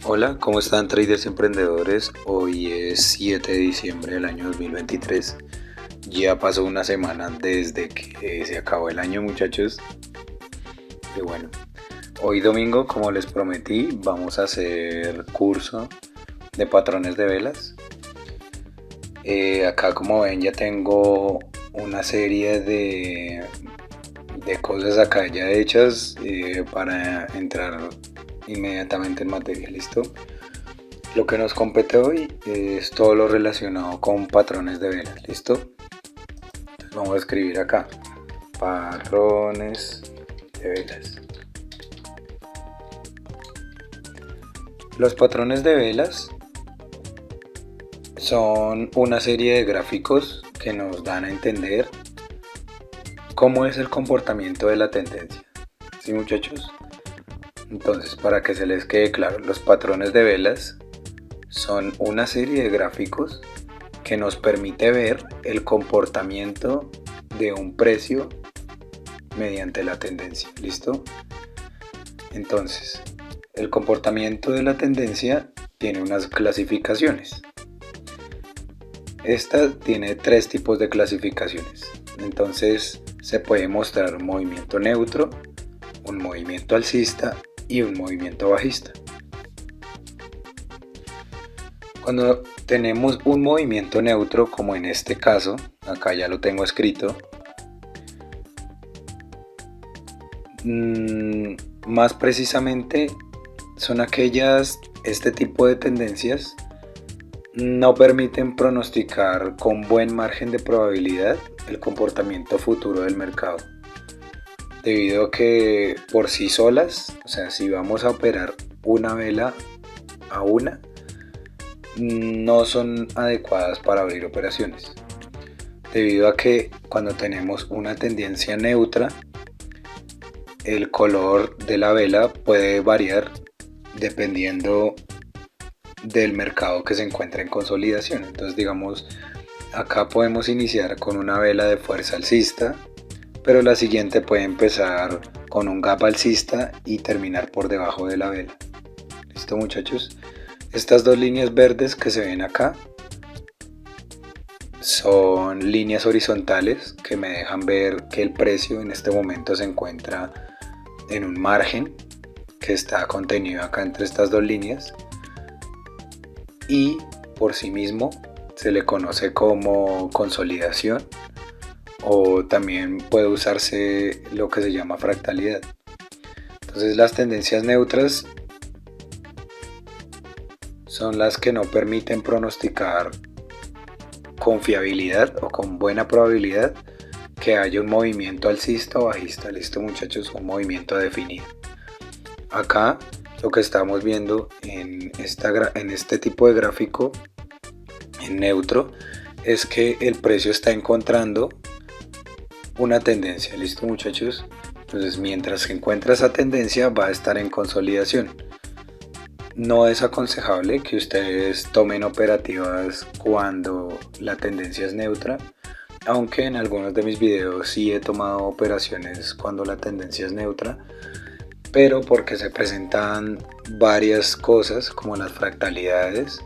Hola, ¿cómo están traders y emprendedores? Hoy es 7 de diciembre del año 2023. Ya pasó una semana desde que se acabó el año, muchachos. Y bueno, hoy domingo, como les prometí, vamos a hacer curso de patrones de velas. Acá, como ven, ya tengo una serie de cosas acá ya hechas para entrar inmediatamente en materia. ¿Listo? Lo que nos compete hoy es todo lo relacionado con patrones de velas. ¿Listo? Entonces vamos a escribir acá patrones de velas. Los patrones de velas son una serie de gráficos que nos dan a entender cómo es el comportamiento de la tendencia. ¿Sí, muchachos? Entonces, para que se les quede claro, los patrones de velas son una serie de gráficos que nos permite ver el comportamiento de un precio mediante la tendencia. ¿Listo? Entonces, el comportamiento de la tendencia tiene unas clasificaciones. Esta tiene tres tipos de clasificaciones. Entonces, se puede mostrar un movimiento neutro, un movimiento alcista y un movimiento bajista. Cuando tenemos un movimiento neutro, como en este caso, acá ya lo tengo escrito, más precisamente son este tipo de tendencias no permiten pronosticar con buen margen de probabilidad el comportamiento futuro del mercado, debido a que por sí solas, o sea, si vamos a operar una vela a una, no son adecuadas para abrir operaciones, debido a que cuando tenemos una tendencia neutra, el color de la vela puede variar dependiendo del mercado que se encuentra en consolidación. Entonces, digamos, acá podemos iniciar con una vela de fuerza alcista, pero la siguiente puede empezar con un gap alcista y terminar por debajo de la vela. ¿Listo, muchachos? Estas dos líneas verdes que se ven acá son líneas horizontales que me dejan ver que el precio en este momento se encuentra en un margen que está contenido acá entre estas dos líneas, y por sí mismo se le conoce como consolidación, o también puede usarse lo que se llama fractalidad. Entonces, las tendencias neutras son las que no permiten pronosticar con fiabilidad o con buena probabilidad que haya un movimiento alcista o bajista. Listo, muchachos, un movimiento definido. Acá lo que estamos viendo en este tipo de gráfico en neutro es que el precio está encontrando una tendencia. Listo, muchachos. Entonces, mientras se encuentra esa tendencia, va a estar en consolidación. No es aconsejable que ustedes tomen operativas cuando la tendencia es neutra, aunque en algunos de mis videos sí he tomado operaciones cuando la tendencia es neutra, pero porque se presentan varias cosas como las fractalidades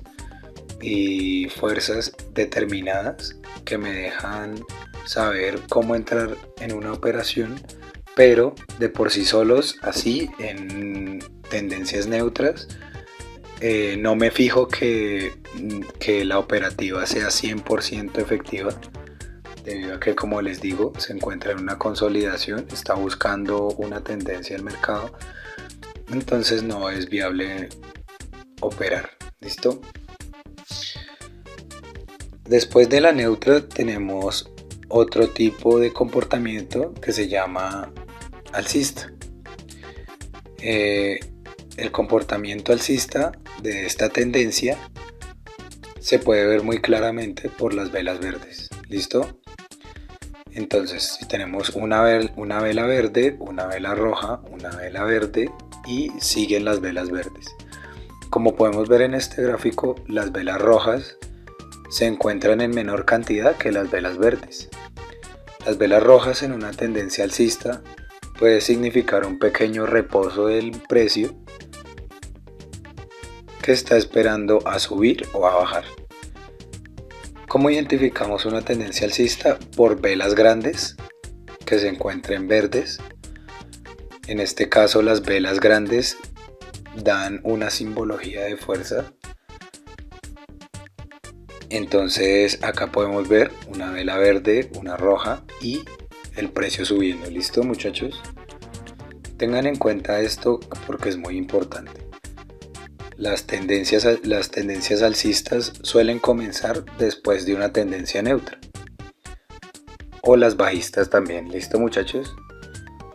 y fuerzas determinadas que me dejan saber cómo entrar en una operación, pero de por sí solos, así en tendencias neutras, no me fijo que la operativa sea 100% efectiva, debido a que, como les digo, se encuentra en una consolidación, está buscando una tendencia al mercado, entonces no es viable operar. ¿Listo? Después de la neutra tenemos otro tipo de comportamiento que se llama alcista. El comportamiento alcista de esta tendencia se puede ver muy claramente por las velas verdes. ¿Listo? Entonces, si tenemos una vela verde, una vela roja, una vela verde y siguen las velas verdes. Como podemos ver en este gráfico, las velas rojas se encuentran en menor cantidad que las velas verdes. Las velas rojas en una tendencia alcista puede significar un pequeño reposo del precio, que está esperando a subir o a bajar. ¿Cómo identificamos una tendencia alcista? Por velas grandes que se encuentren verdes. En este caso las velas grandes dan una simbología de fuerza. Entonces acá podemos ver una vela verde, una roja y el precio subiendo. ¿Listo, muchachos? Tengan en cuenta esto porque es muy importante. Las tendencias alcistas suelen comenzar después de una tendencia neutra. O las bajistas también. ¿Listo, muchachos?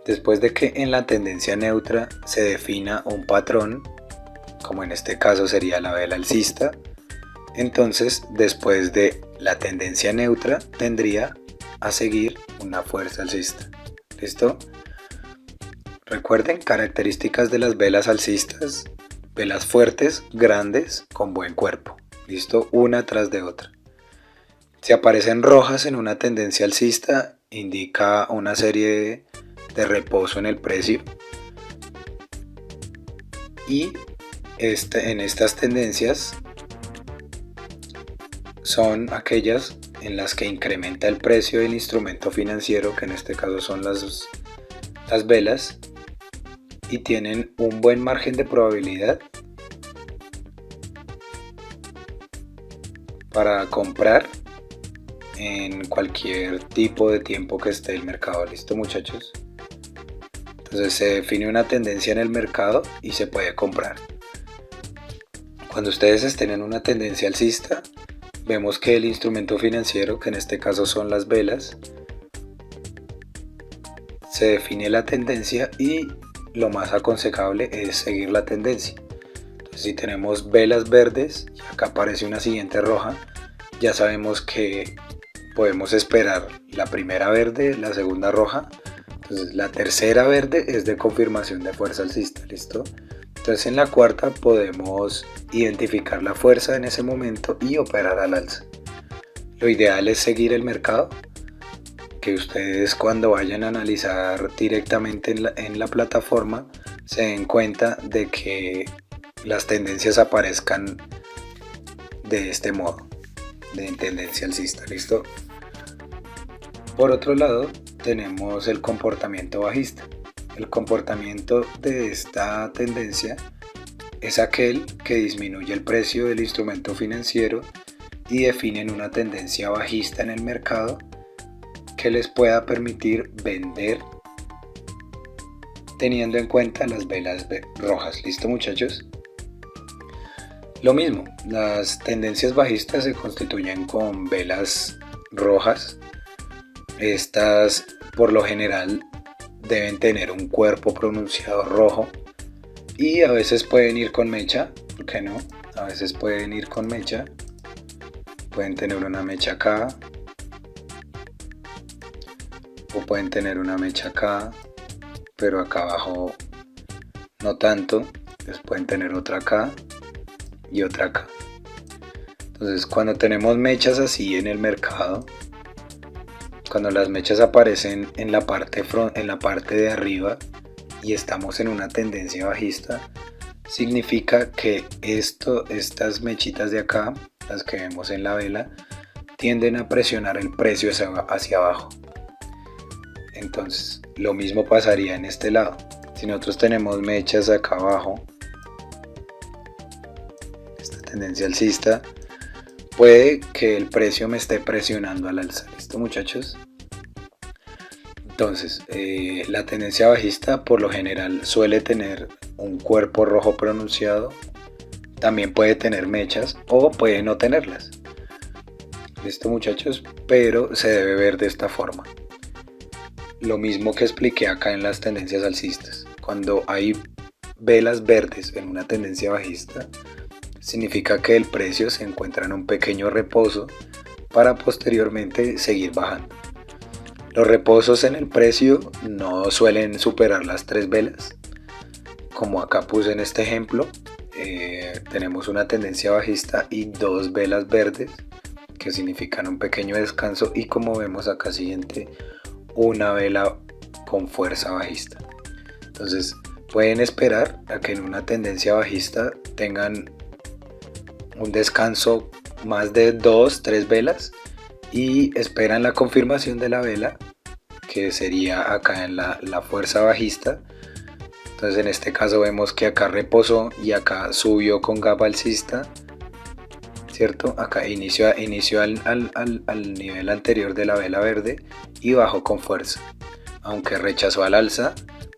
Después de que en la tendencia neutra se defina un patrón, como en este caso sería la vela alcista, entonces después de la tendencia neutra tendría a seguir una fuerza alcista. ¿Listo? Recuerden, características de las velas alcistas: velas fuertes, grandes, con buen cuerpo. ¿Listo? Una tras de otra. Si aparecen rojas en una tendencia alcista, indica una serie de reposo en el precio. Y en estas tendencias son aquellas en las que incrementa el precio del instrumento financiero, que en este caso son las velas, y tienen un buen margen de probabilidad para comprar en cualquier tipo de tiempo que esté el mercado. ¿Listo, muchachos? Entonces se define una tendencia en el mercado y se puede comprar. Cuando ustedes estén en una tendencia alcista, vemos que el instrumento financiero, que en este caso son las velas, se define la tendencia y lo más aconsejable es seguir la tendencia. Entonces, si tenemos velas verdes y acá aparece una siguiente roja, ya sabemos que podemos esperar la primera verde, la segunda roja. Entonces la tercera verde es de confirmación de fuerza alcista. ¿Listo? Entonces en la cuarta podemos identificar la fuerza en ese momento y operar al alza. Lo ideal es seguir el mercado, que ustedes cuando vayan a analizar directamente en la plataforma se den cuenta de que las tendencias aparezcan de este modo, de tendencia alcista. ¿Listo? Por otro lado tenemos el comportamiento bajista. El comportamiento de esta tendencia es aquel que disminuye el precio del instrumento financiero y definen una tendencia bajista en el mercado que les pueda permitir vender teniendo en cuenta las velas rojas. ¿Listo, muchachos? Lo mismo, las tendencias bajistas se constituyen con velas rojas. Estas por lo general deben tener un cuerpo pronunciado rojo y a veces pueden ir con mecha. ¿Por qué no? A veces pueden ir con mecha. Pueden tener una mecha acá, o pueden tener una mecha acá, pero acá abajo no tanto. Entonces pueden tener otra acá y otra acá. Entonces cuando tenemos mechas así en el mercado, cuando las mechas aparecen en la parte de arriba y estamos en una tendencia bajista, significa que estas mechitas de acá, las que vemos en la vela, tienden a presionar el precio hacia abajo. Entonces lo mismo pasaría en este lado. Si nosotros tenemos mechas acá abajo, esta tendencia alcista, puede que el precio me esté presionando al alza. ¿Listo, muchachos? Entonces la tendencia bajista por lo general suele tener un cuerpo rojo pronunciado. También puede tener mechas o puede no tenerlas. ¿Listo, muchachos? Pero se debe ver de esta forma. Lo mismo que expliqué acá en las tendencias alcistas. Cuando hay velas verdes en una tendencia bajista, significa que el precio se encuentra en un pequeño reposo para posteriormente seguir bajando. Los reposos en el precio no suelen superar las 3 velas. Como acá puse en este ejemplo, tenemos una tendencia bajista y 2 velas verdes que significan un pequeño descanso, y como vemos acá siguiente, una vela con fuerza bajista. Entonces pueden esperar a que en una tendencia bajista tengan un descanso más de 2, 3 velas y esperan la confirmación de la vela, que sería acá en la fuerza bajista. Entonces en este caso vemos que acá reposó y acá subió con gap alcista, ¿cierto? Acá inició al nivel anterior de la vela verde y bajó con fuerza. Aunque rechazó al alza,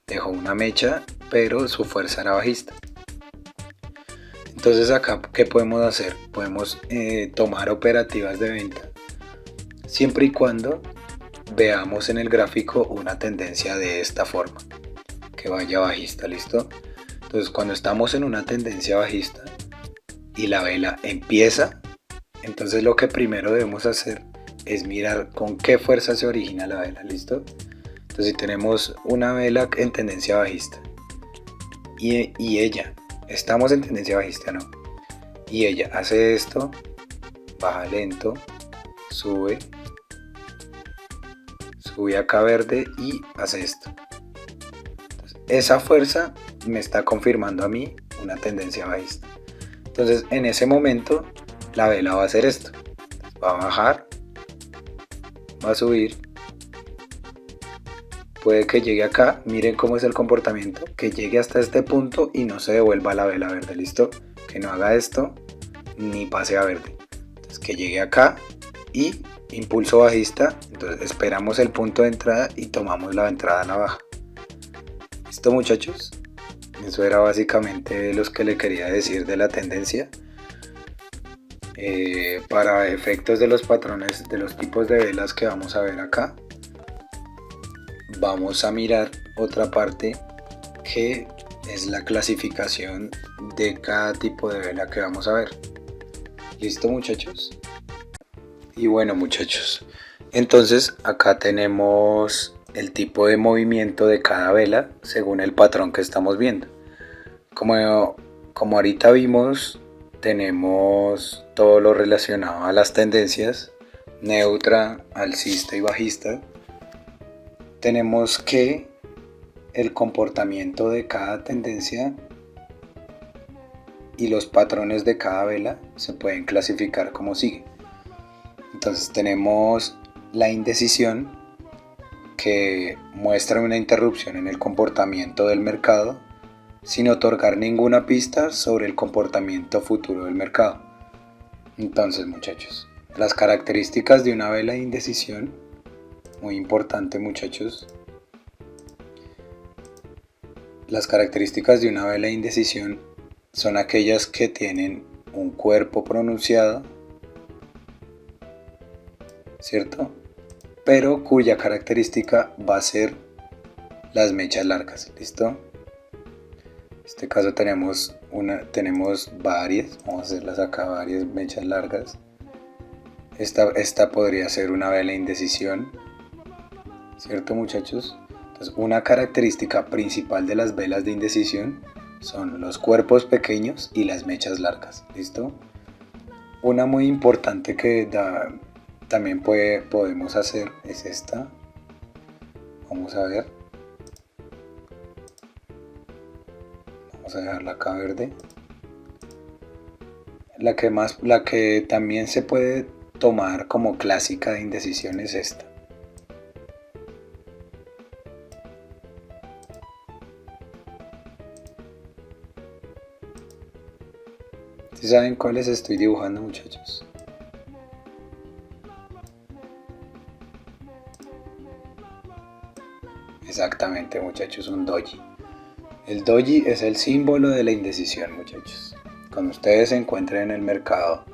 dejó una mecha, pero su fuerza era bajista. Entonces acá, ¿qué podemos hacer? Podemos tomar operativas de venta siempre y cuando veamos en el gráfico una tendencia de esta forma, que vaya bajista, ¿listo? Entonces cuando estamos en una tendencia bajista y la vela empieza, entonces lo que primero debemos hacer es mirar con qué fuerza se origina la vela, ¿listo? Entonces si tenemos una vela en tendencia bajista y ella, estamos en tendencia bajista, ¿no? Y ella hace esto, baja lento, sube acá verde y hace esto. Entonces, esa fuerza me está confirmando a mí una tendencia bajista. Entonces en ese momento la vela va a hacer esto, va a bajar, va a subir, puede que llegue acá, miren cómo es el comportamiento, que llegue hasta este punto y no se devuelva la vela verde, ¿listo? Que no haga esto ni pase a verde. Entonces que llegue acá y impulso bajista, entonces esperamos el punto de entrada y tomamos la entrada a la baja. ¿Listo, muchachos? Eso era básicamente lo que le quería decir de la tendencia. Para efectos de los patrones, de los tipos de velas que vamos a ver acá, vamos a mirar otra parte que es la clasificación de cada tipo de vela que vamos a ver. ¿Listo, muchachos? Y bueno, muchachos, entonces acá tenemos el tipo de movimiento de cada vela según el patrón que estamos viendo. Como ahorita vimos, tenemos todo lo relacionado a las tendencias, neutra, alcista y bajista. Tenemos que el comportamiento de cada tendencia y los patrones de cada vela se pueden clasificar como sigue. Entonces tenemos la indecisión, que muestra una interrupción en el comportamiento del mercado sin otorgar ninguna pista sobre el comportamiento futuro del mercado. Entonces, muchachos, las características de una vela de indecisión, muy importante, muchachos. Las características de una vela de indecisión son aquellas que tienen un cuerpo pronunciado, ¿cierto? Pero cuya característica va a ser las mechas largas, ¿listo? En este caso tenemos varias, vamos a hacerlas acá, varias mechas largas. Esta podría ser una vela de indecisión, ¿cierto, muchachos? Entonces, una característica principal de las velas de indecisión son los cuerpos pequeños y las mechas largas, ¿listo? Una muy importante que también podemos hacer es esta. Vamos a ver. Vamos a dejarla acá verde. La que también se puede tomar como clásica de indecisión es esta. ¿Sí saben cuáles estoy dibujando, muchachos? Exactamente, muchachos, un doji. El doji es el símbolo de la indecisión, muchachos. Cuando ustedes se encuentren en el mercado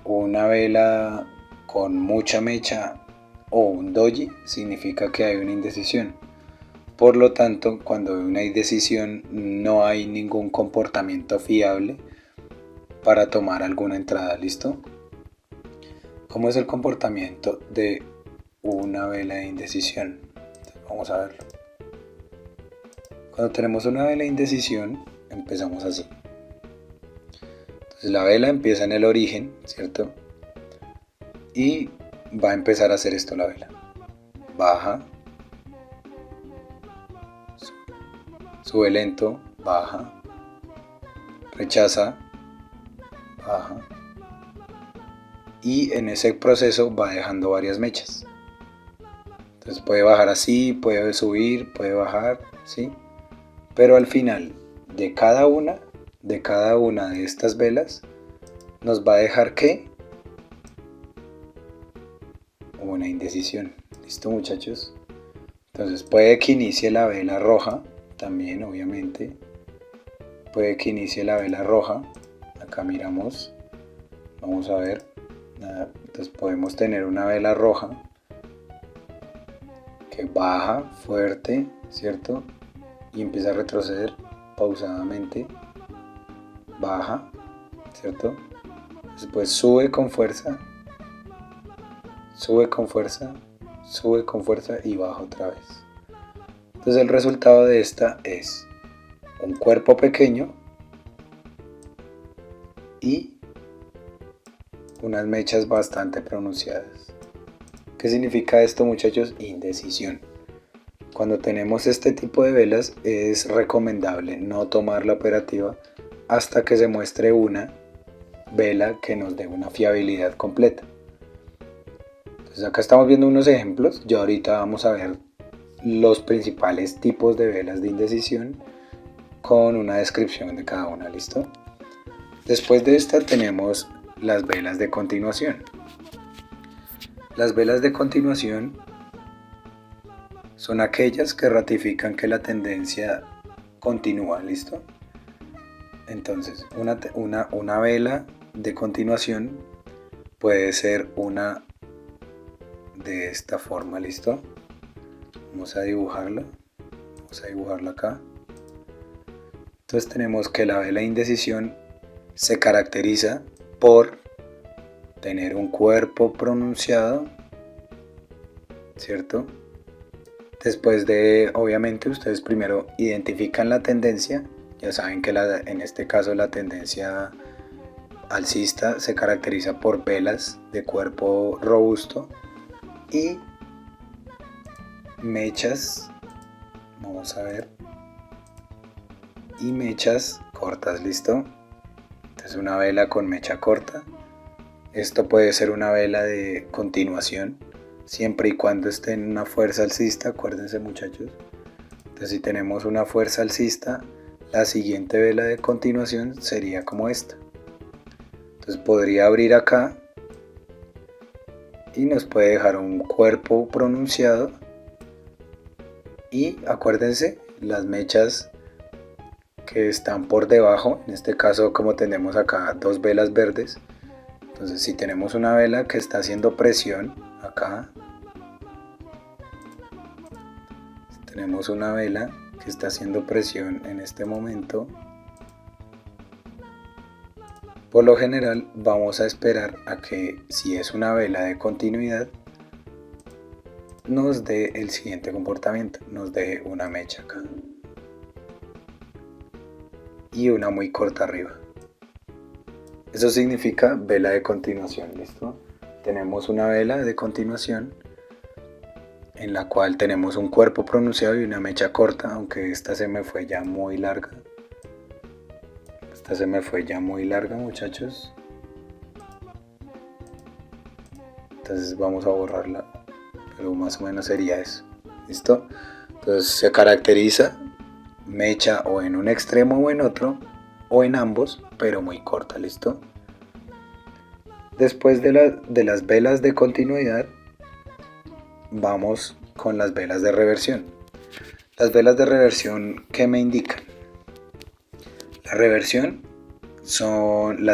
una vela con mucha mecha o un doji, significa que hay una indecisión. Por lo tanto, cuando hay una indecisión no hay ningún comportamiento fiable para tomar alguna entrada, ¿listo? ¿Cómo es el comportamiento de una vela de indecisión? Vamos a verlo. Cuando tenemos una vela de indecisión, empezamos así. Entonces la vela empieza en el origen, ¿cierto? Y va a empezar a hacer esto la vela. Baja, sube lento, baja, rechaza, baja, y en ese proceso va dejando varias mechas. Entonces puede bajar así, puede subir, puede bajar, ¿sí? Pero al final de cada una de estas velas nos va a dejar ¿qué? Una indecisión. ¿Listo, muchachos? Entonces puede que inicie la vela roja, también obviamente. Puede que inicie la vela roja. Acá miramos, vamos a ver. Entonces podemos tener una vela roja que baja fuerte, ¿cierto? Y empieza a retroceder pausadamente. Baja, ¿cierto? Después sube con fuerza, sube con fuerza, sube con fuerza y baja otra vez. Entonces el resultado de esta es un cuerpo pequeño y unas mechas bastante pronunciadas. ¿Qué significa esto, muchachos? Indecisión. Cuando tenemos este tipo de velas es recomendable no tomar la operativa hasta que se muestre una vela que nos dé una fiabilidad completa. Entonces acá estamos viendo unos ejemplos. Ya ahorita vamos a ver los principales tipos de velas de indecisión con una descripción de cada una. ¿Listo? Después de esta tenemos las velas de continuación. Las velas de continuación son aquellas que ratifican que la tendencia continúa. ¿Listo? Entonces una vela de continuación puede ser una de esta forma. ¿Listo? Vamos a dibujarla acá. Entonces tenemos que la vela de indecisión se caracteriza por tener un cuerpo pronunciado, ¿cierto? Después de, obviamente, ustedes primero identifican la tendencia. Ya saben que en este caso la tendencia alcista se caracteriza por velas de cuerpo robusto y mechas, vamos a ver, y mechas cortas. ¿Listo? Entonces una vela con mecha corta. Esto puede ser una vela de continuación, siempre y cuando esté en una fuerza alcista. Acuérdense, muchachos. Entonces si tenemos una fuerza alcista, la siguiente vela de continuación sería como esta. Entonces podría abrir acá y nos puede dejar un cuerpo pronunciado. Y acuérdense, las mechas que están por debajo, en este caso como tenemos acá dos velas verdes, entonces si tenemos una vela que está haciendo presión acá, tenemos una vela que está haciendo presión en este momento, por lo general vamos a esperar a que, si es una vela de continuidad, nos dé el siguiente comportamiento, nos deje una mecha acá y una muy corta arriba. Eso significa vela de continuación. ¿Listo? Tenemos una vela de continuación en la cual tenemos un cuerpo pronunciado y una mecha corta, aunque esta se me fue ya muy larga. Esta se me fue ya muy larga, muchachos. Entonces vamos a borrarla, pero más o menos sería eso. ¿Listo? Entonces se caracteriza mecha o en un extremo o en otro, o en ambos, pero muy corta. ¿Listo? Después de las velas de continuidad, vamos con las velas de reversión. Las velas de reversión, ¿qué me indican? Las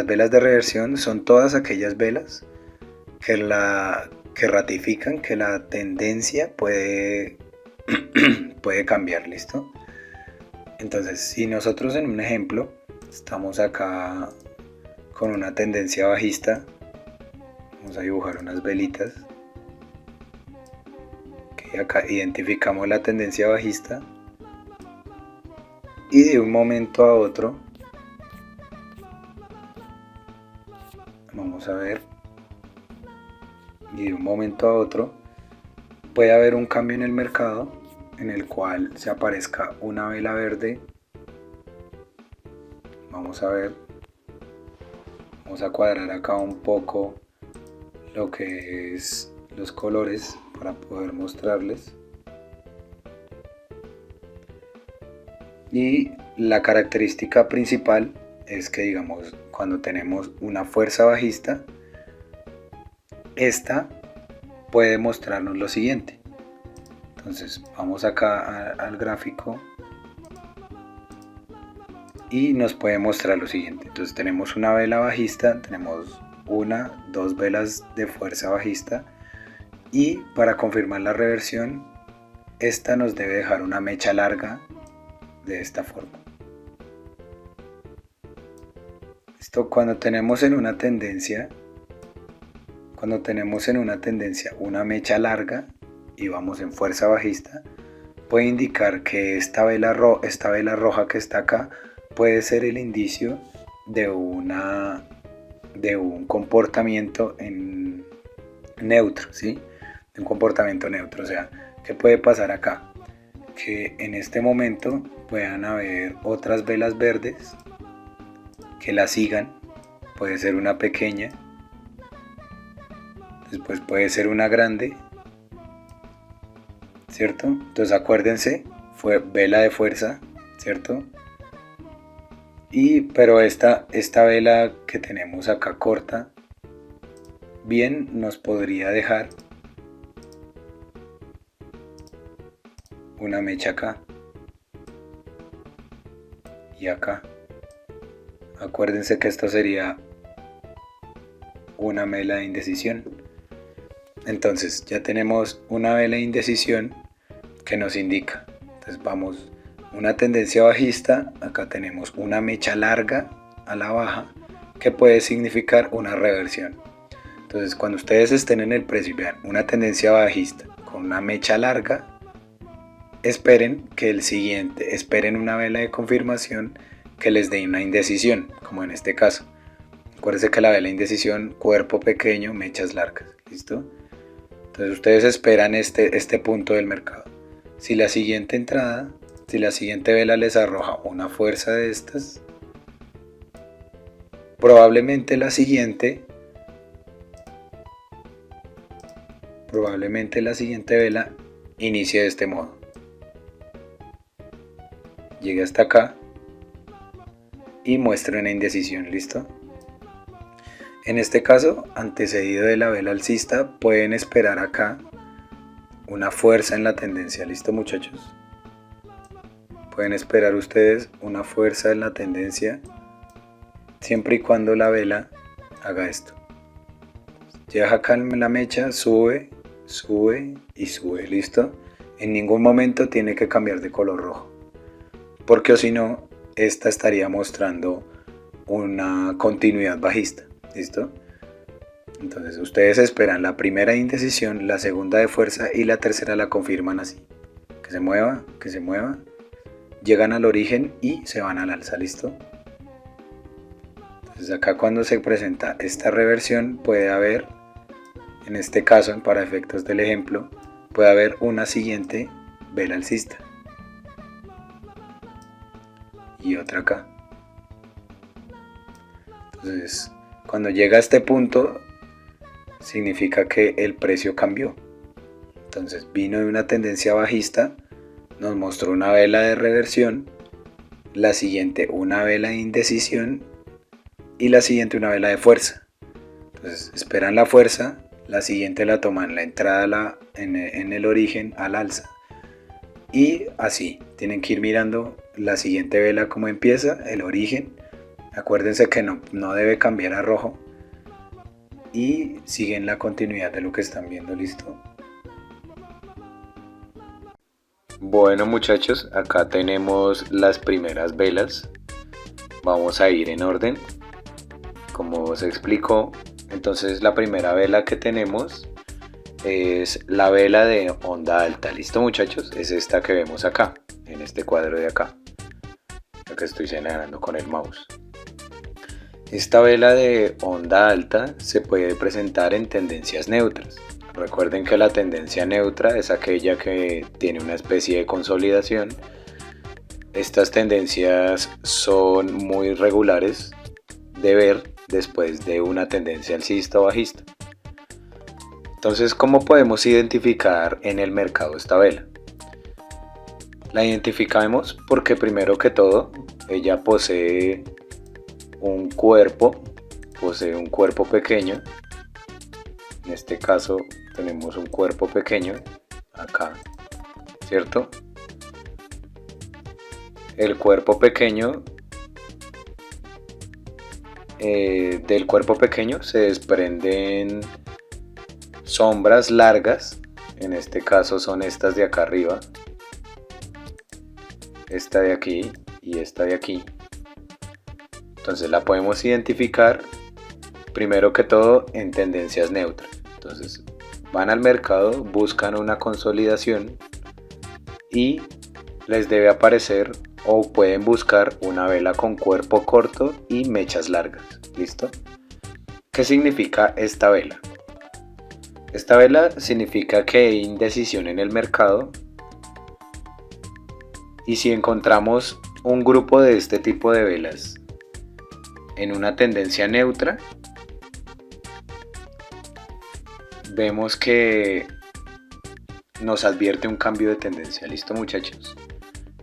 velas de reversión son todas aquellas velas que ratifican que la tendencia puede cambiar. ¿Listo? Entonces, si nosotros en un ejemplo estamos acá con una tendencia bajista, vamos a dibujar unas velitas. Acá identificamos la tendencia bajista y de un momento a otro, vamos a ver, y de un momento a otro puede haber un cambio en el mercado en el cual se aparezca una vela verde. Vamos a ver, Vamos a cuadrar acá un poco lo que es los colores para poder mostrarles. Y la característica principal es que, digamos, cuando tenemos una fuerza bajista, esta puede mostrarnos lo siguiente. Entonces vamos acá al gráfico y nos puede mostrar lo siguiente. Entonces tenemos una vela bajista, tenemos dos velas de fuerza bajista, y para confirmar la reversión, esta nos debe dejar una mecha larga de esta forma. Esto cuando tenemos en una tendencia una mecha larga y vamos en fuerza bajista, puede indicar que esta vela roja que está acá puede ser el indicio de un comportamiento en neutro, ¿sí? De un comportamiento neutro. O sea, ¿qué puede pasar acá? Que en este momento puedan haber otras velas verdes que la sigan. Puede ser una pequeña, después puede ser una grande, ¿cierto? Entonces acuérdense, fue vela de fuerza, ¿cierto? Pero esta vela que tenemos acá corta, bien nos podría dejar una mecha acá y acá. Acuérdense que esto sería una vela de indecisión. Entonces ya tenemos una vela de indecisión que nos indica. Entonces vamos, una tendencia bajista, acá tenemos una mecha larga a la baja que puede significar una reversión. Entonces cuando ustedes estén en el precio y vean una tendencia bajista con una mecha larga, esperen una vela de confirmación que les dé una indecisión, como en este caso. Acuérdense que la vela de indecisión, cuerpo pequeño, mechas largas, ¿listo? Entonces ustedes esperan este punto del mercado. Si la siguiente vela les arroja una fuerza de estas, probablemente la siguiente vela inicie de este modo. Llegue hasta acá y muestre una indecisión, ¿listo? En este caso, antecedido de la vela alcista, pueden esperar acá una fuerza en la tendencia, ¿listo, muchachos? Pueden esperar ustedes una fuerza en la tendencia siempre y cuando la vela haga esto. Llega acá en la mecha, sube y sube, ¿listo? En ningún momento tiene que cambiar de color rojo, porque o si no, esta estaría mostrando una continuidad bajista, ¿listo? Entonces ustedes esperan la primera de indecisión, la segunda de fuerza y la tercera la confirman así. Que se mueva, llegan al origen y se van al alza, ¿listo? Entonces acá cuando se presenta esta reversión puede haber, en este caso para efectos del ejemplo, puede haber una siguiente vela alcista y otra acá. Entonces cuando llega a este punto significa que el precio cambió. Entonces vino de una tendencia bajista, nos mostró una vela de reversión, la siguiente una vela de indecisión y la siguiente una vela de fuerza. Entonces esperan la fuerza, la siguiente la toman la entrada en el origen al alza, y así tienen que ir mirando la siguiente vela como empieza, el origen. Acuérdense que no debe cambiar a rojo y siguen la continuidad de lo que están viendo, ¿listo? Bueno, muchachos, acá tenemos las primeras velas. Vamos a ir en orden como se explicó. Entonces la primera vela que tenemos es la vela de onda alta, ¿listo, muchachos? Es esta que vemos acá, en este cuadro de acá, lo que estoy señalando con el mouse. Esta vela de onda alta se puede presentar en tendencias neutras. Recuerden que la tendencia neutra es aquella que tiene una especie de consolidación. Estas tendencias son muy regulares de ver después de una tendencia alcista o bajista. Entonces, ¿cómo podemos identificar en el mercado esta vela? La identificamos porque primero que todo ella posee un cuerpo pequeño. En este caso tenemos un cuerpo pequeño acá, ¿cierto? El cuerpo pequeño, del cuerpo pequeño se desprenden sombras largas, en este caso son estas de acá arriba, esta de aquí y esta de aquí. Entonces la podemos identificar primero que todo en tendencias neutras. Entonces van al mercado, buscan una consolidación y les debe aparecer o pueden buscar una vela con cuerpo corto y mechas largas. ¿Listo? ¿Qué significa esta vela? Esta vela significa que hay indecisión en el mercado, y si encontramos un grupo de este tipo de velas en una tendencia neutra, vemos que nos advierte un cambio de tendencia. ¿Listo, muchachos?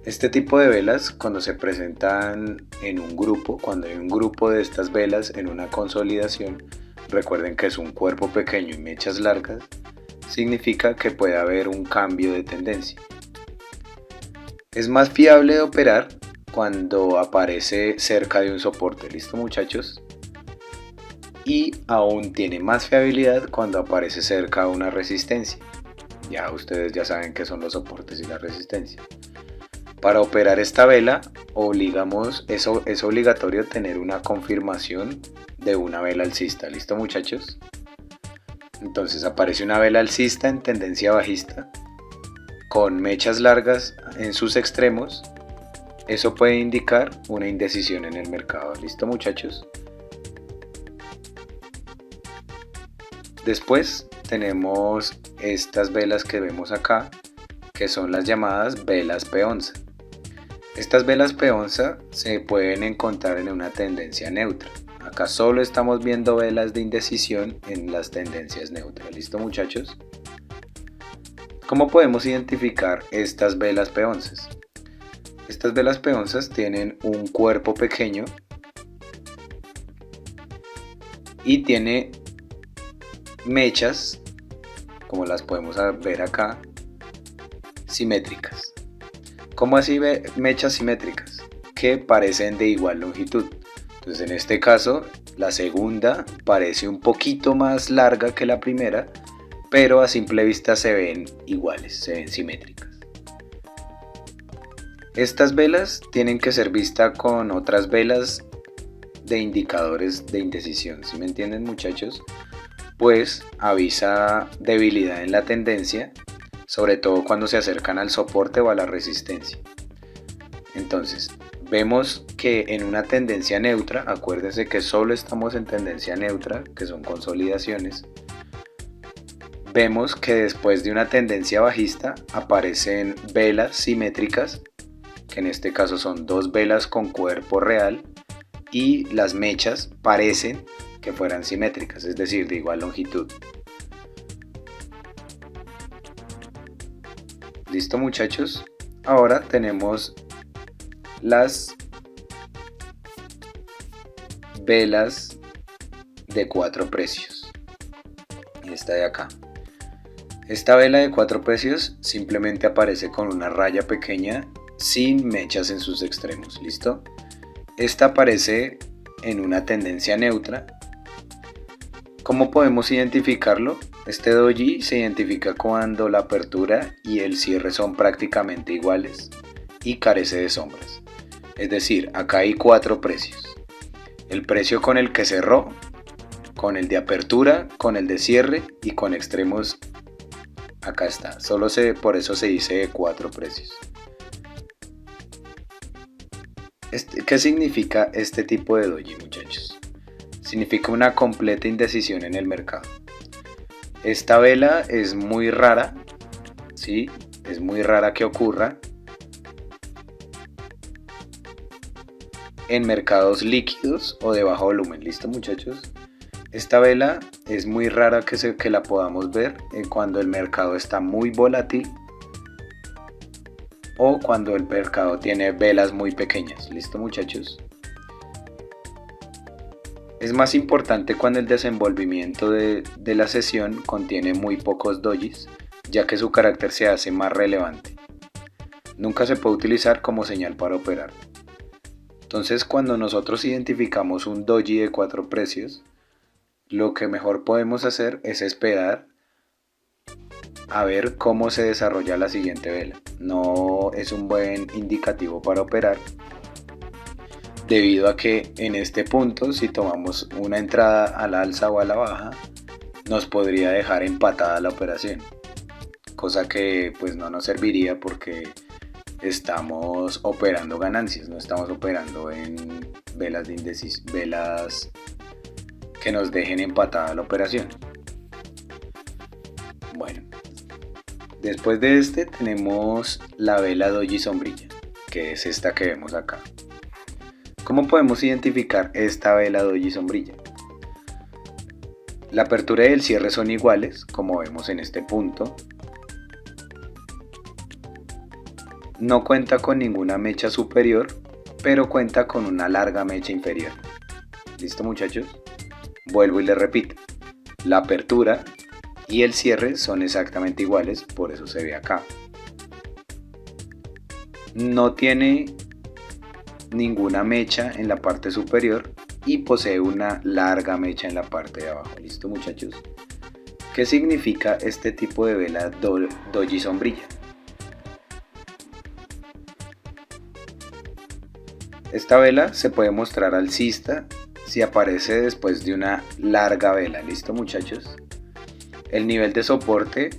Este tipo de velas, cuando se presentan en un grupo, cuando hay un grupo de estas velas en una consolidación, recuerden que es un cuerpo pequeño y mechas largas, significa que puede haber un cambio de tendencia. Es más fiable de operar cuando aparece cerca de un soporte. ¿Listo, muchachos? Y aún tiene más fiabilidad cuando aparece cerca de una resistencia. Ya ustedes ya saben qué son los soportes y la resistencia. Para operar esta vela es obligatorio tener una confirmación de una vela alcista. ¿Listo, muchachos? Entonces aparece una vela alcista en tendencia bajista con mechas largas en sus extremos. Eso puede indicar una indecisión en el mercado. ¿Listo, muchachos? Después tenemos estas velas que vemos acá, que son las llamadas velas peonza. Estas velas peonza se pueden encontrar en una tendencia neutra. Acá solo estamos viendo velas de indecisión en las tendencias neutras. ¿Listo, muchachos? ¿Cómo podemos identificar estas velas peonzas? Estas velas peonzas tienen un cuerpo pequeño y tiene mechas, como las podemos ver acá, simétricas. ¿Cómo así mechas simétricas? Que parecen de igual longitud. Entonces en este caso la segunda parece un poquito más larga que la primera, pero a simple vista se ven iguales, se ven simétricas. Estas velas tienen que ser vistas con otras velas de indicadores de indecisión, ¿sí me entienden, muchachos? Pues avisa debilidad en la tendencia, sobre todo cuando se acercan al soporte o a la resistencia. Entonces vemos que en una tendencia neutra, acuérdense que solo estamos en tendencia neutra, que son consolidaciones, vemos que después de una tendencia bajista aparecen velas simétricas, que en este caso son dos velas con cuerpo real, y las mechas parecen que fueran simétricas, es decir, de igual longitud. ¿Listo, muchachos? Ahora tenemos las velas de 4 precios. Y esta de acá. Esta vela de 4 precios simplemente aparece con una raya pequeña sin mechas en sus extremos. ¿Listo? Esta aparece en una tendencia neutra. ¿Cómo podemos identificarlo? Este doji se identifica cuando la apertura y el cierre son prácticamente iguales y carece de sombras. Es decir, acá hay 4 precios. El precio con el que cerró, con el de apertura, con el de cierre y con extremos. Acá está. Por eso se dice 4 precios. ¿Qué significa este tipo de doji, muchachos? Significa una completa indecisión en el mercado. Esta vela es muy rara, ¿sí? Es muy rara que ocurra. en mercados líquidos o de bajo volumen. ¿Listo, muchachos? Esta vela es muy rara que la podamos ver cuando el mercado está muy volátil o cuando el mercado tiene velas muy pequeñas. ¿Listo, muchachos? Es más importante cuando el desenvolvimiento de la sesión contiene muy pocos dojis, ya que su carácter se hace más relevante. Nunca se puede utilizar como señal para operar. Entonces, cuando nosotros identificamos un doji de 4 precios, lo que mejor podemos hacer es esperar a ver cómo se desarrolla la siguiente vela. No es un buen indicativo para operar, debido a que en este punto, si tomamos una entrada al alza o a la baja, nos podría dejar empatada la operación, cosa que pues no nos serviría porque estamos operando ganancias, no estamos operando en velas que nos dejen empatada la operación. Bueno, después de este tenemos la vela doji sombrilla, que es esta que vemos acá. ¿Cómo podemos identificar esta vela doji sombrilla? La apertura y el cierre son iguales, como vemos en este punto. No cuenta con ninguna mecha superior, pero cuenta con una larga mecha inferior. ¿Listo, muchachos? Vuelvo y les repito. La apertura y el cierre son exactamente iguales, por eso se ve acá. No tiene ninguna mecha en la parte superior y posee una larga mecha en la parte de abajo. ¿Listo, muchachos? ¿Qué significa este tipo de vela doji sombrilla? Esta vela se puede mostrar alcista si aparece después de una larga vela. ¿Listo, muchachos? El nivel de soporte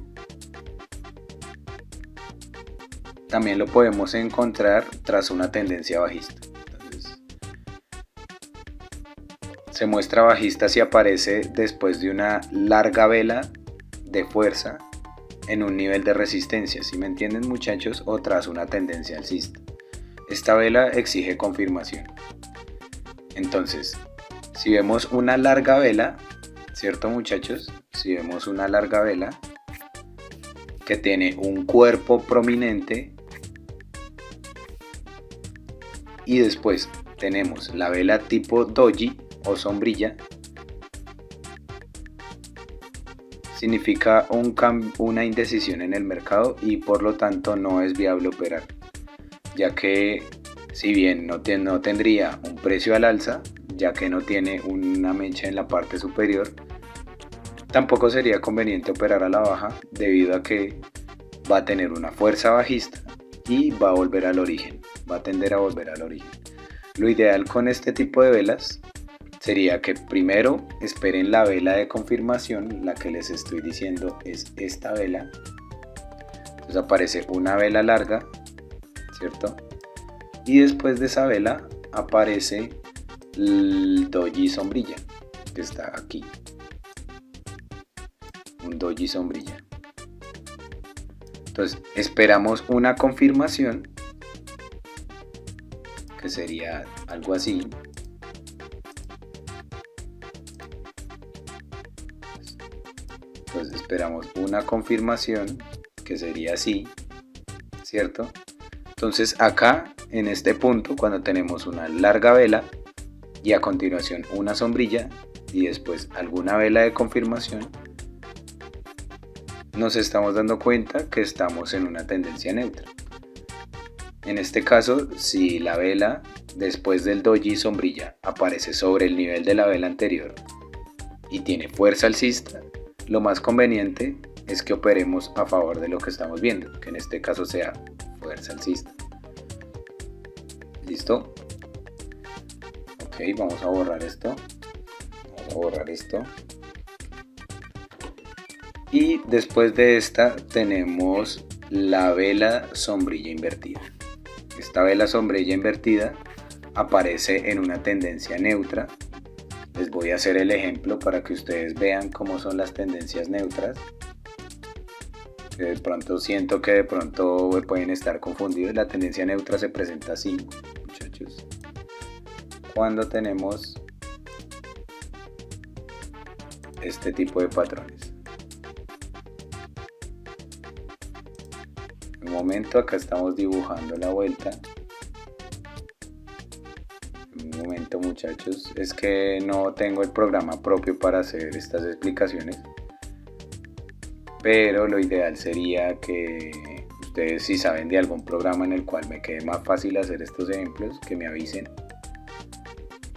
también lo podemos encontrar tras una tendencia bajista. Entonces, se muestra bajista si aparece después de una larga vela de fuerza en un nivel de resistencia, ¿sí me entienden, muchachos? O tras una tendencia alcista. Esta vela exige confirmación. Entonces, si vemos una larga vela, ¿cierto, muchachos? Si vemos una larga vela que tiene un cuerpo prominente y después tenemos la vela tipo doji o sombrilla, significa una indecisión en el mercado y por lo tanto no es viable operar, ya que si bien no tendría un precio al alza, ya que no tiene una mecha en la parte superior, tampoco sería conveniente operar a la baja debido a que va a tener una fuerza bajista y va a volver al origen, va a tender a volver al origen. Lo ideal con este tipo de velas sería que primero esperen la vela de confirmación, la que les estoy diciendo es esta vela. Entonces aparece una vela larga, ¿cierto? Y después de esa vela aparece el doji sombrilla, que está aquí. Un doji sombrilla. Entonces esperamos una confirmación, que sería algo así. Entonces esperamos una confirmación, que sería así, ¿cierto? Entonces acá, en este punto, cuando tenemos una larga vela y a continuación una sombrilla y después alguna vela de confirmación, nos estamos dando cuenta que estamos en una tendencia neutra. En este caso, si la vela después del doji sombrilla aparece sobre el nivel de la vela anterior y tiene fuerza alcista, lo más conveniente es que operemos a favor de lo que estamos viendo, que en este caso sea fuerza alcista. ¿Listo? Ok, vamos a borrar esto. Vamos a borrar esto. Y después de esta tenemos la vela sombrilla invertida. Esta vela sombrilla invertida aparece en una tendencia neutra. Les voy a hacer el ejemplo para que ustedes vean cómo son las tendencias neutras. Que de pronto siento que de pronto pueden estar confundidos. La tendencia neutra se presenta así, muchachos. cuando tenemos este tipo de patrones. Un momento, acá estamos dibujando la vuelta. Un momento, muchachos, es que no tengo el programa propio para hacer estas explicaciones, pero lo ideal sería que ustedes, si saben de algún programa en el cual me quede más fácil hacer estos ejemplos, que me avisen.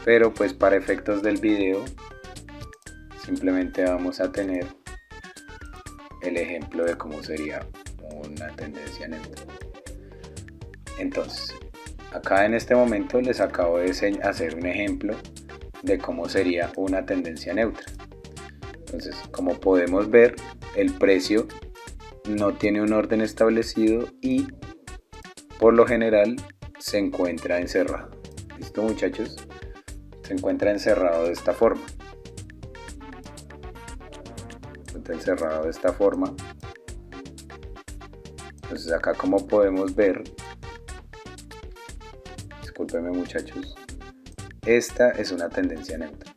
Pero pues para efectos del video simplemente vamos a tener el ejemplo de cómo sería una tendencia neutra. Entonces, acá en este momento les acabo de hacer un ejemplo de cómo sería una tendencia neutra. Entonces, como podemos ver, el precio no tiene un orden establecido y por lo general se encuentra encerrado. ¿Listo, muchachos? Se encuentra encerrado de esta forma. Encerrado de esta forma. Entonces acá, como podemos ver, discúlpenme, muchachos, esta es una tendencia neutra.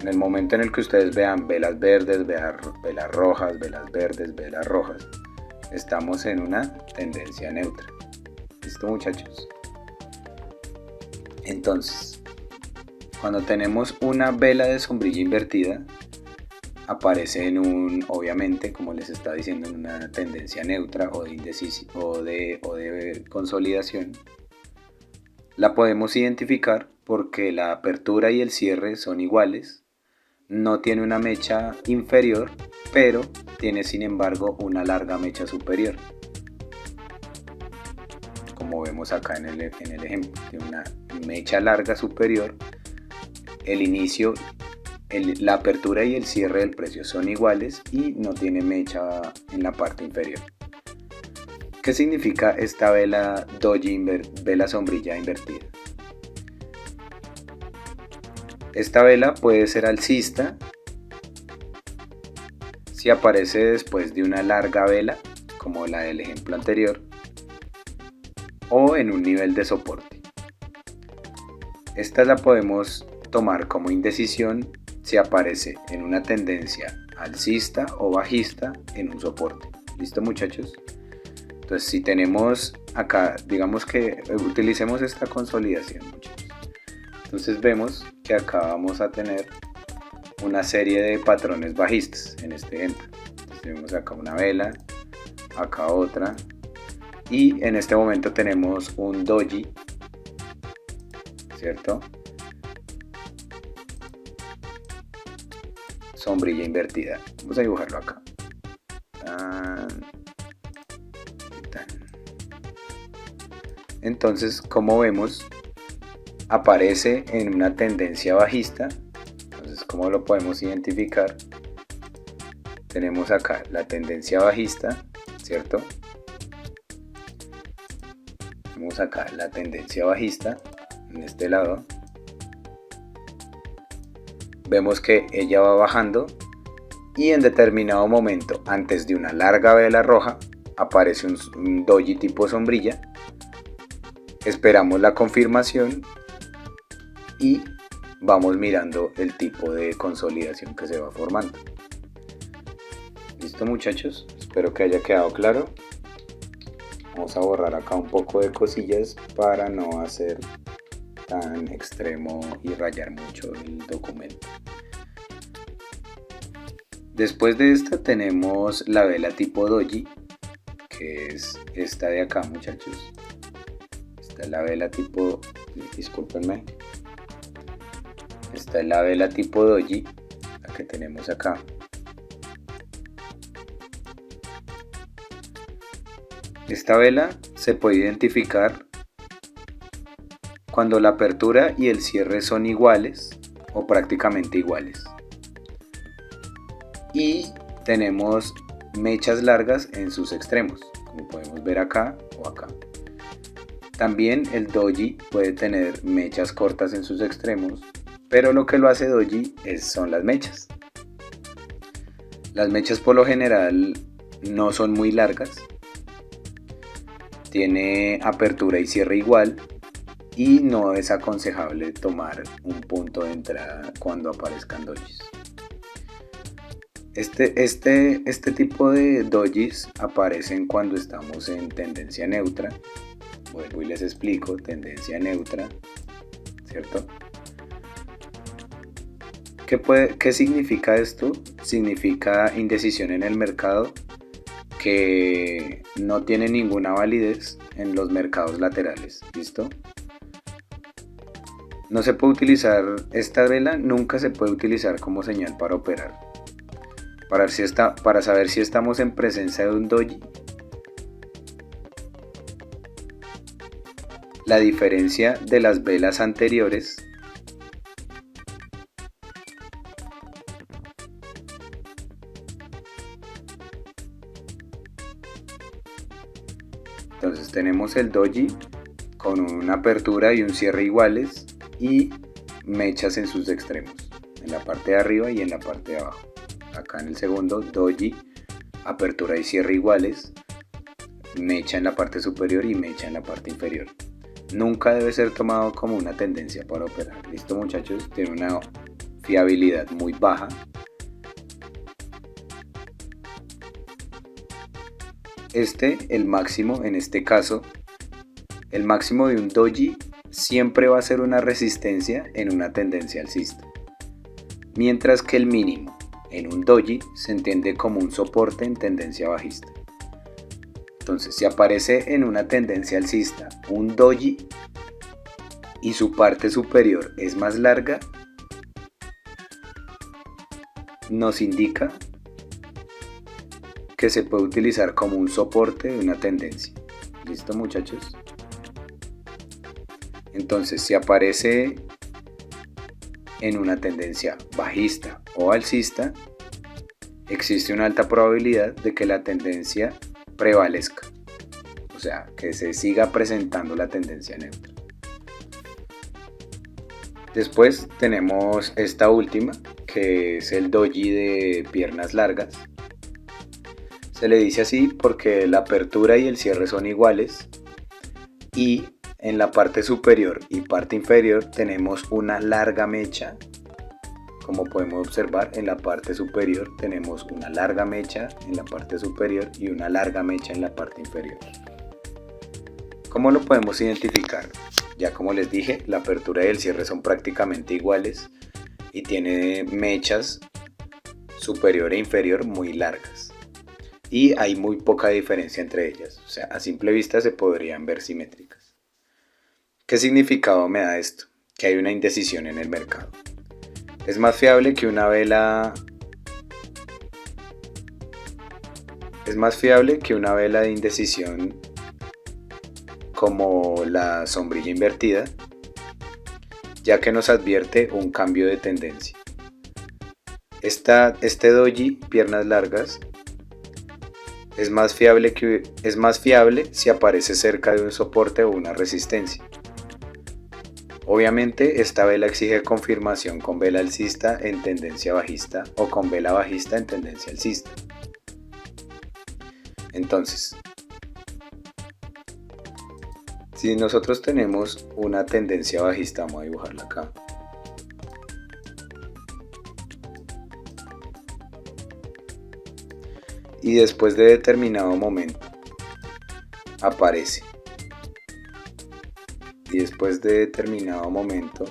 En el momento en el que ustedes vean velas verdes, velas rojas, velas verdes, velas rojas, estamos en una tendencia neutra. ¿Listo, muchachos? Entonces, cuando tenemos una vela de sombrilla invertida, aparece obviamente, como les está diciendo, en una tendencia neutra o de indecisión o de consolidación. La podemos identificar porque la apertura y el cierre son iguales, no tiene una mecha inferior, pero tiene sin embargo una larga mecha superior. Como vemos acá en el ejemplo, tiene una mecha larga superior, el inicio, la apertura y el cierre del precio son iguales y no tiene mecha en la parte inferior. ¿Qué significa esta vela doji, vela sombrilla invertida? Esta vela puede ser alcista si aparece después de una larga vela, como la del ejemplo anterior, o en un nivel de soporte. Esta la podemos tomar como indecisión si aparece en una tendencia alcista o bajista en un soporte. ¿Listo, muchachos? Entonces, si tenemos acá, digamos que utilicemos esta consolidación, muchachos. Entonces vemos que acá vamos a tener una serie de patrones bajistas en este ejemplo. Entonces, tenemos acá una vela, acá otra, y en este momento tenemos un doji, ¿cierto? Sombrilla invertida. Vamos a dibujarlo acá. Entonces, como vemos, aparece en una tendencia bajista. Entonces, ¿cómo lo podemos identificar? Tenemos acá la tendencia bajista, ¿cierto? Tenemos acá la tendencia bajista en este lado. Vemos que ella va bajando y en determinado momento, antes de una larga vela roja, aparece un doji tipo sombrilla. Esperamos la confirmación y vamos mirando el tipo de consolidación que se va formando. ¿Listo, muchachos? Espero que haya quedado claro. Vamos a borrar acá un poco de cosillas para no hacer tan extremo y rayar mucho el documento. Después de esta tenemos la vela tipo doji, que es esta de acá, muchachos. Esta es la vela tipo, discúlpenme, esta es la vela tipo doji, la que tenemos acá. Esta vela se puede identificar cuando la apertura y el cierre son iguales o prácticamente iguales. Y tenemos mechas largas en sus extremos, como podemos ver acá o acá. También el doji puede tener mechas cortas en sus extremos, pero lo que lo hace doji son las mechas. Las mechas por lo general no son muy largas, tiene apertura y cierre igual y no es aconsejable tomar un punto de entrada cuando aparezcan dojis. Este tipo de dojis aparecen cuando estamos en tendencia neutra. Vuelvo y les explico, tendencia neutra, ¿cierto? ¿Qué significa esto? Significa indecisión en el mercado que no tiene ninguna validez en los mercados laterales, ¿listo? No se puede utilizar esta vela, nunca se puede utilizar como señal para operar. Para saber si estamos en presencia de un doji, la diferencia de las velas anteriores entonces tenemos el doji con una apertura y un cierre iguales y mechas en sus extremos, en la parte de arriba y en la parte de abajo. Acá en el segundo, doji, apertura y cierre iguales, mecha en la parte superior y mecha en la parte inferior. Nunca debe ser tomado como una tendencia para operar. Listo, muchachos, tiene una fiabilidad muy baja. El máximo, en este caso, el máximo de un doji siempre va a ser una resistencia en una tendencia alcista, mientras que el mínimo en un doji se entiende como un soporte en tendencia bajista. Entonces, si aparece en una tendencia alcista un doji y su parte superior es más larga, nos indica que se puede utilizar como un soporte de una tendencia. ¿Listo, muchachos? Entonces, si aparece en una tendencia bajista o alcista, existe una alta probabilidad de que la tendencia prevalezca, o sea, que se siga presentando la tendencia neutra. Después tenemos esta última, que es el doji de piernas largas. Se le dice así porque la apertura y el cierre son iguales y en la parte superior y parte inferior tenemos una larga mecha. Como podemos observar, en la parte superior tenemos una larga mecha en la parte superior y una larga mecha en la parte inferior. ¿Cómo lo podemos identificar? Ya como les dije, la apertura y el cierre son prácticamente iguales y tiene mechas superior e inferior muy largas. Y hay muy poca diferencia entre ellas, o sea, a simple vista se podrían ver simétricas. ¿Qué significado me da esto? Que hay una indecisión en el mercado. Es más fiable que una vela de indecisión como la sombrilla invertida, ya que nos advierte un cambio de tendencia. Este doji, piernas largas, es más fiable si aparece cerca de un soporte o una resistencia. Obviamente esta vela exige confirmación con vela alcista en tendencia bajista o con vela bajista en tendencia alcista. Entonces, si nosotros tenemos una tendencia bajista, vamos a dibujarla acá. Y después de determinado momento aparece. Y después de determinado momento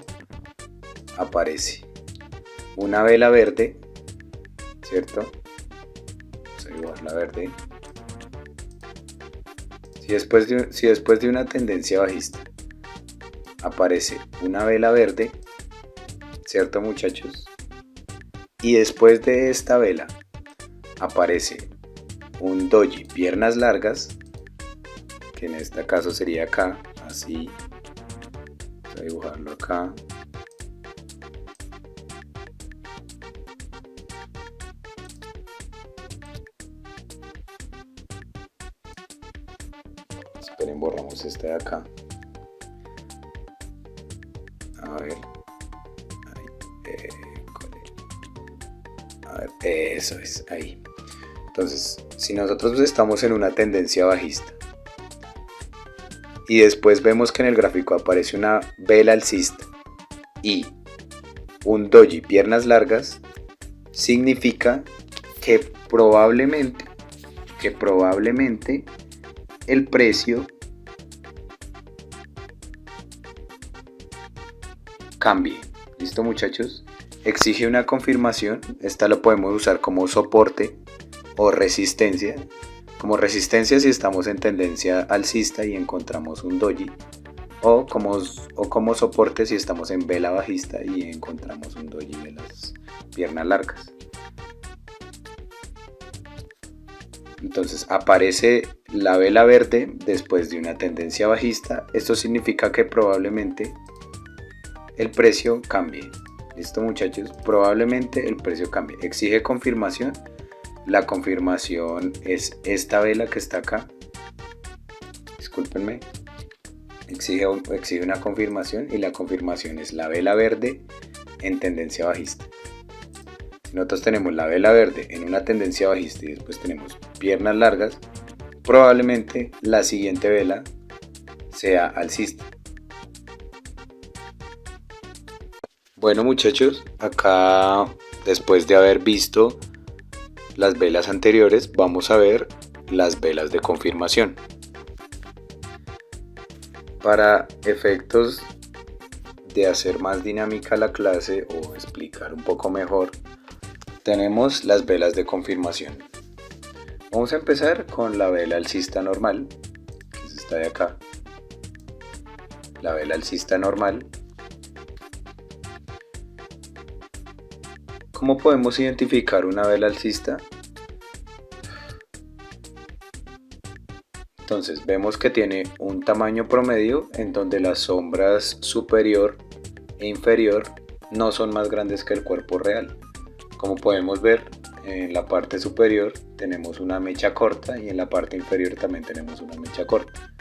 aparece una vela verde, ¿cierto? Vamos a dibujar la verde. Si después de una tendencia bajista aparece una vela verde, ¿cierto, muchachos? Y después de esta vela aparece un doji piernas largas, que en este caso sería acá, así. Voy a dibujarlo acá. Esperen, borramos este de acá. A ver. A ver, eso es, ahí. Entonces, si nosotros estamos en una tendencia bajista y después vemos que en el gráfico aparece una vela alcista y un doji piernas largas, significa que probablemente el precio cambie. ¿Listo, muchachos? Exige una confirmación. Esta lo podemos usar como soporte o resistencia. Como resistencia si estamos en tendencia alcista y encontramos un doji, o como soporte si estamos en vela bajista y encontramos un doji de las piernas largas. Entonces aparece la vela verde después de una tendencia bajista. Esto significa que probablemente el precio cambie. ¿Listo, muchachos? Probablemente el precio cambie. Exige confirmación. La confirmación es esta vela que está acá. Discúlpenme. Exige una confirmación y la confirmación es la vela verde en tendencia bajista. Nosotros tenemos la vela verde en una tendencia bajista y después tenemos piernas largas. Probablemente la siguiente vela sea alcista. Bueno, muchachos, acá después de haber visto las velas anteriores, vamos a ver las velas de confirmación. Para efectos de hacer más dinámica la clase o explicar un poco mejor, tenemos las velas de confirmación. Vamos a empezar con la vela alcista normal, que es esta de acá. La vela alcista normal. ¿Cómo podemos identificar una vela alcista? Entonces vemos que tiene un tamaño promedio en donde las sombras superior e inferior no son más grandes que el cuerpo real. Como podemos ver, en la parte superior tenemos una mecha corta y en la parte inferior también tenemos una mecha corta.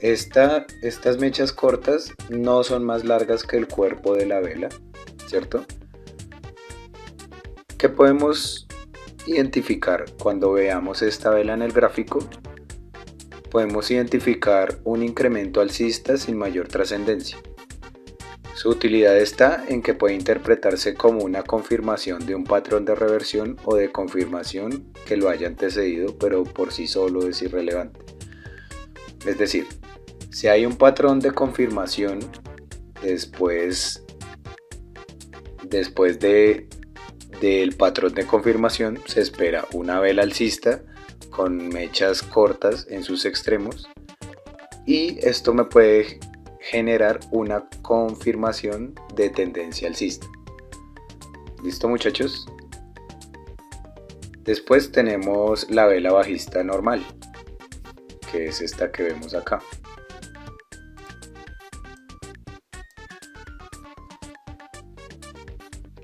Estas mechas cortas no son más largas que el cuerpo de la vela, ¿cierto? ¿Qué podemos identificar cuando veamos esta vela en el gráfico? Podemos identificar un incremento alcista sin mayor trascendencia. Su utilidad está en que puede interpretarse como una confirmación de un patrón de reversión o de confirmación que lo haya antecedido, pero por sí solo es irrelevante. Es decir, si hay un patrón de confirmación después del patrón de confirmación, se espera una vela alcista con mechas cortas en sus extremos y esto me puede generar una confirmación de tendencia alcista. ¿Listo, muchachos? Después tenemos la vela bajista normal, que es esta que vemos acá.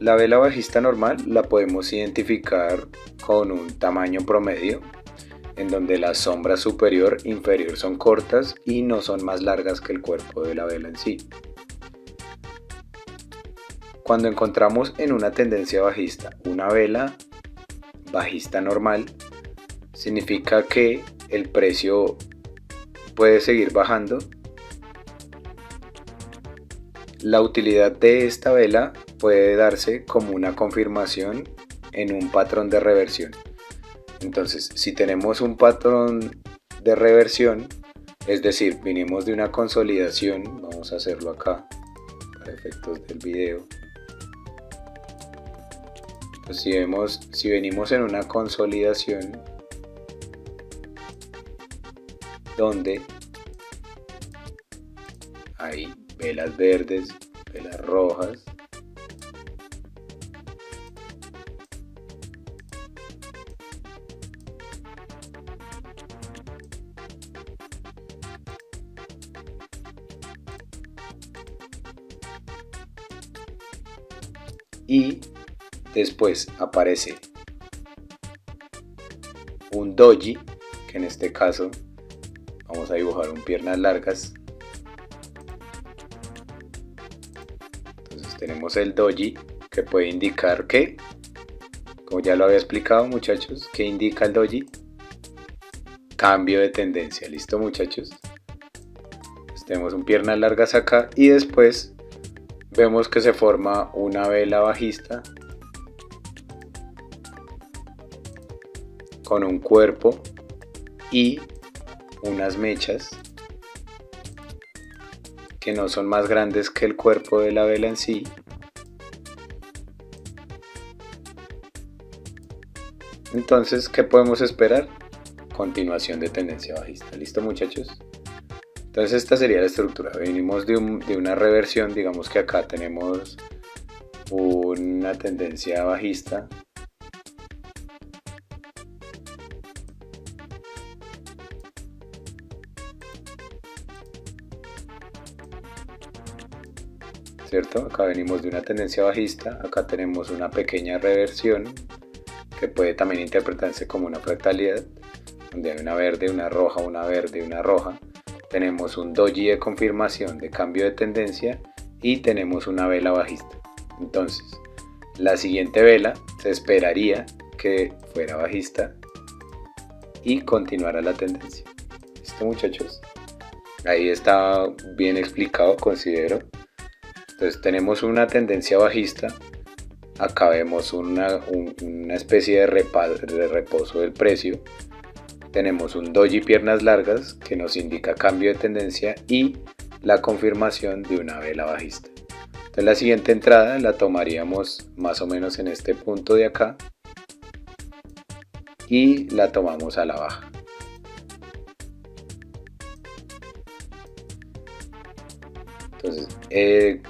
La vela bajista normal la podemos identificar con un tamaño promedio en donde la sombra superior e inferior son cortas y no son más largas que el cuerpo de la vela en sí. Cuando encontramos en una tendencia bajista una vela bajista normal, significa que el precio puede seguir bajando. La utilidad de esta vela puede darse como una confirmación en un patrón de reversión. Entonces, si tenemos un patrón de reversión, es decir, vinimos de una consolidación, vamos a hacerlo acá para efectos del video. Pues si venimos en una consolidación donde hay velas verdes, velas rojas, y después aparece un doji, que en este caso vamos a dibujar un piernas largas. Entonces tenemos el doji, que puede indicar que, como ya lo había explicado, muchachos, ¿qué indica el doji? Cambio de tendencia. ¿Listo, muchachos? tenemos un piernas largas acá y después vemos que se forma una vela bajista con un cuerpo y unas mechas que no son más grandes que el cuerpo de la vela en sí. Entonces, ¿qué podemos esperar? Continuación de tendencia bajista. ¿Listo, muchachos? Entonces esta sería la estructura. Venimos de una reversión, digamos que acá tenemos una tendencia bajista. ¿Cierto? Acá venimos de una tendencia bajista, acá tenemos una pequeña reversión que puede también interpretarse como una fractalidad, donde hay una verde, una roja, una verde, una roja. Tenemos un doji de confirmación de cambio de tendencia y tenemos una vela bajista. Entonces, la siguiente vela se esperaría que fuera bajista y continuara la tendencia. ¿Listo, muchachos? Ahí está bien explicado, considero. Entonces tenemos una tendencia bajista, acá vemos una especie de reposo del precio, tenemos un doji piernas largas que nos indica cambio de tendencia y la confirmación de una vela bajista. Entonces la siguiente entrada la tomaríamos más o menos en este punto de acá y la tomamos a la baja. Entonces,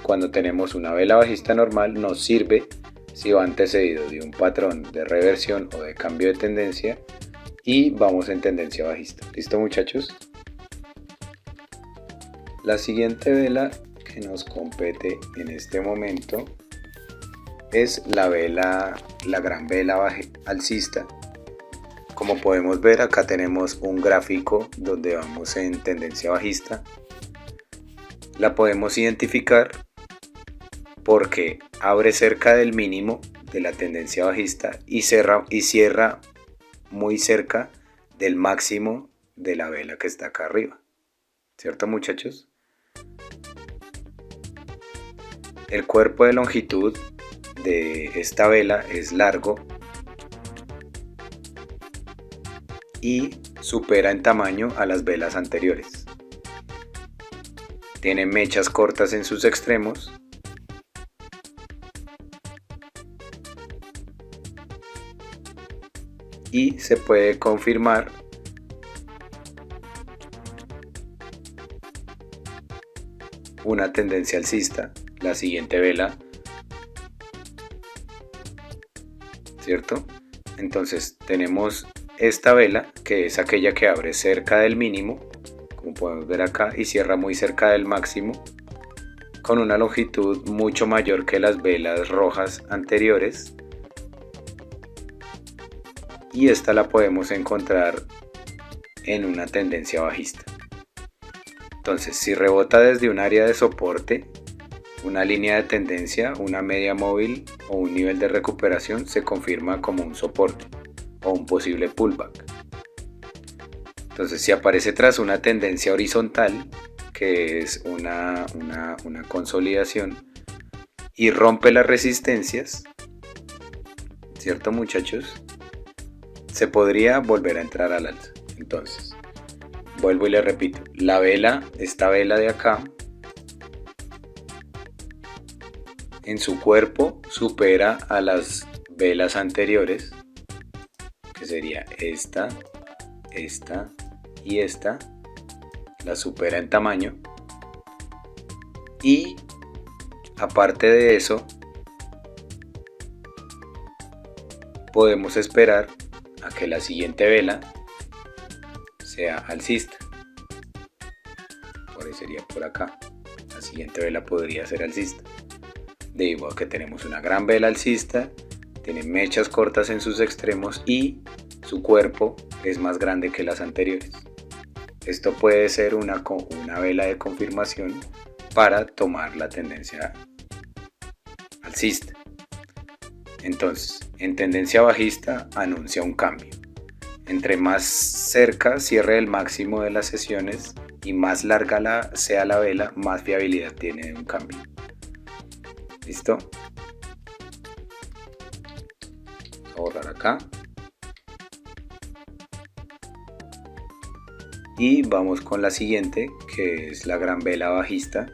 cuando tenemos una vela bajista normal, nos sirve si va antecedido de un patrón de reversión o de cambio de tendencia y vamos en tendencia bajista. ¿Listo, muchachos? La siguiente vela que nos compete en este momento es la gran vela alcista. Como podemos ver, acá tenemos un gráfico donde vamos en tendencia bajista. La podemos identificar porque abre cerca del mínimo de la tendencia bajista y cierra muy cerca del máximo de la vela que está acá arriba. ¿Cierto, muchachos? El cuerpo de longitud de esta vela es largo y supera en tamaño a las velas anteriores. Tiene mechas cortas en sus extremos y se puede confirmar una tendencia alcista, la siguiente vela, ¿cierto? Entonces tenemos esta vela que es aquella que abre cerca del mínimo, como podemos ver acá, y cierra muy cerca del máximo, con una longitud mucho mayor que las velas rojas anteriores, y esta la podemos encontrar en una tendencia bajista. Entonces, si rebota desde un área de soporte, una línea de tendencia, una media móvil o un nivel de recuperación, se confirma como un soporte o un posible pullback. Entonces, si aparece tras una tendencia horizontal, que es una consolidación, y rompe las resistencias, ¿cierto, muchachos? Se podría volver a entrar al alza. Entonces, vuelvo y le repito, esta vela de acá, en su cuerpo supera a las velas anteriores, que sería esta y esta, la supera en tamaño, y aparte de eso podemos esperar a que la siguiente vela sea alcista. Por ahí sería por acá, la siguiente vela podría ser alcista, debido a que tenemos una gran vela alcista, tiene mechas cortas en sus extremos y su cuerpo es más grande que las anteriores. Esto puede ser una vela de confirmación para tomar la tendencia alcista. Entonces, en tendencia bajista anuncia un cambio. Entre más cerca cierre el máximo de las sesiones, y más larga sea la vela, más fiabilidad tiene de un cambio. ¿Listo? Voy a borrar acá. Y vamos con la siguiente, que es la gran vela bajista.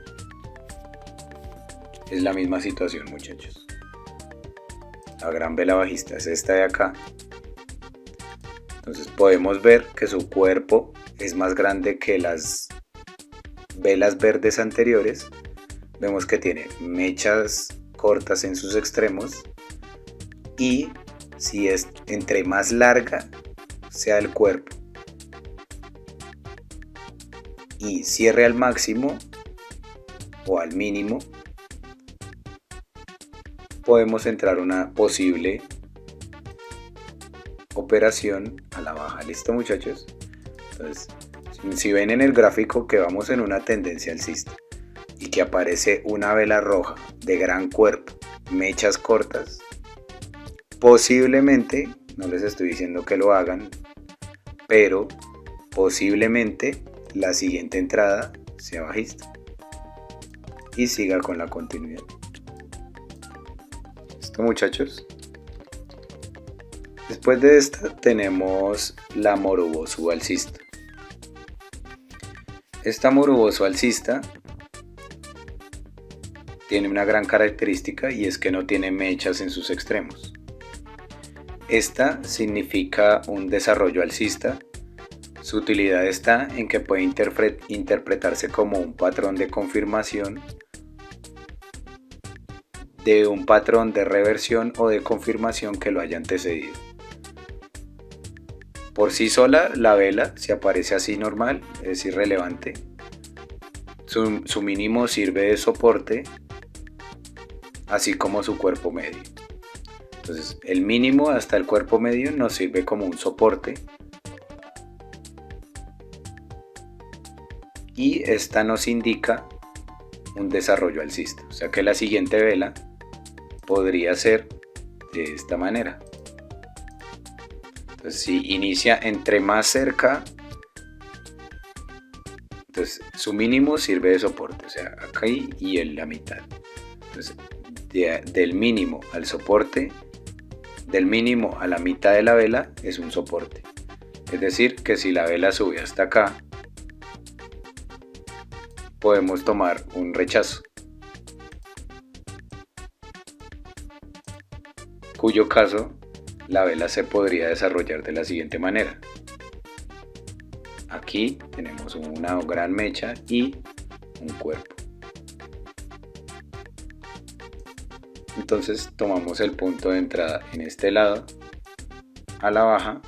Es la misma situación, muchachos. La gran vela bajista es esta de acá. Entonces podemos ver que su cuerpo es más grande que las velas verdes anteriores. Vemos que tiene mechas cortas en sus extremos, y si es entre más larga sea el cuerpo y cierre al máximo o al mínimo, podemos entrar a una posible operación a la baja. ¿Listo, muchachos? Entonces, si ven en el gráfico que vamos en una tendencia alcista y que aparece una vela roja de gran cuerpo, mechas cortas, posiblemente, no les estoy diciendo que lo hagan, pero posiblemente la siguiente entrada sea bajista y siga con la continuidad. ¿Listo, muchachos? Después de esta tenemos la Morubosu alcista. Esta Morubosu alcista tiene una gran característica, y es que no tiene mechas en sus extremos. Esta significa un desarrollo alcista. Su utilidad está en que puede interpretarse como un patrón de confirmación de un patrón de reversión o de confirmación que lo haya antecedido. Por sí sola, la vela, si aparece así normal, es irrelevante. Su mínimo sirve de soporte, así como su cuerpo medio. Entonces, el mínimo hasta el cuerpo medio nos sirve como un soporte, y esta nos indica un desarrollo alcista. O sea que la siguiente vela podría ser de esta manera. Entonces, si inicia entre más cerca, entonces su mínimo sirve de soporte, o sea, acá y en la mitad. Entonces, del mínimo al soporte, del mínimo a la mitad de la vela es un soporte. Es decir, que si la vela sube hasta acá, podemos tomar un rechazo, cuyo caso la vela se podría desarrollar de la siguiente manera. Aquí tenemos una gran mecha y un cuerpo. Entonces tomamos el punto de entrada en este lado a la baja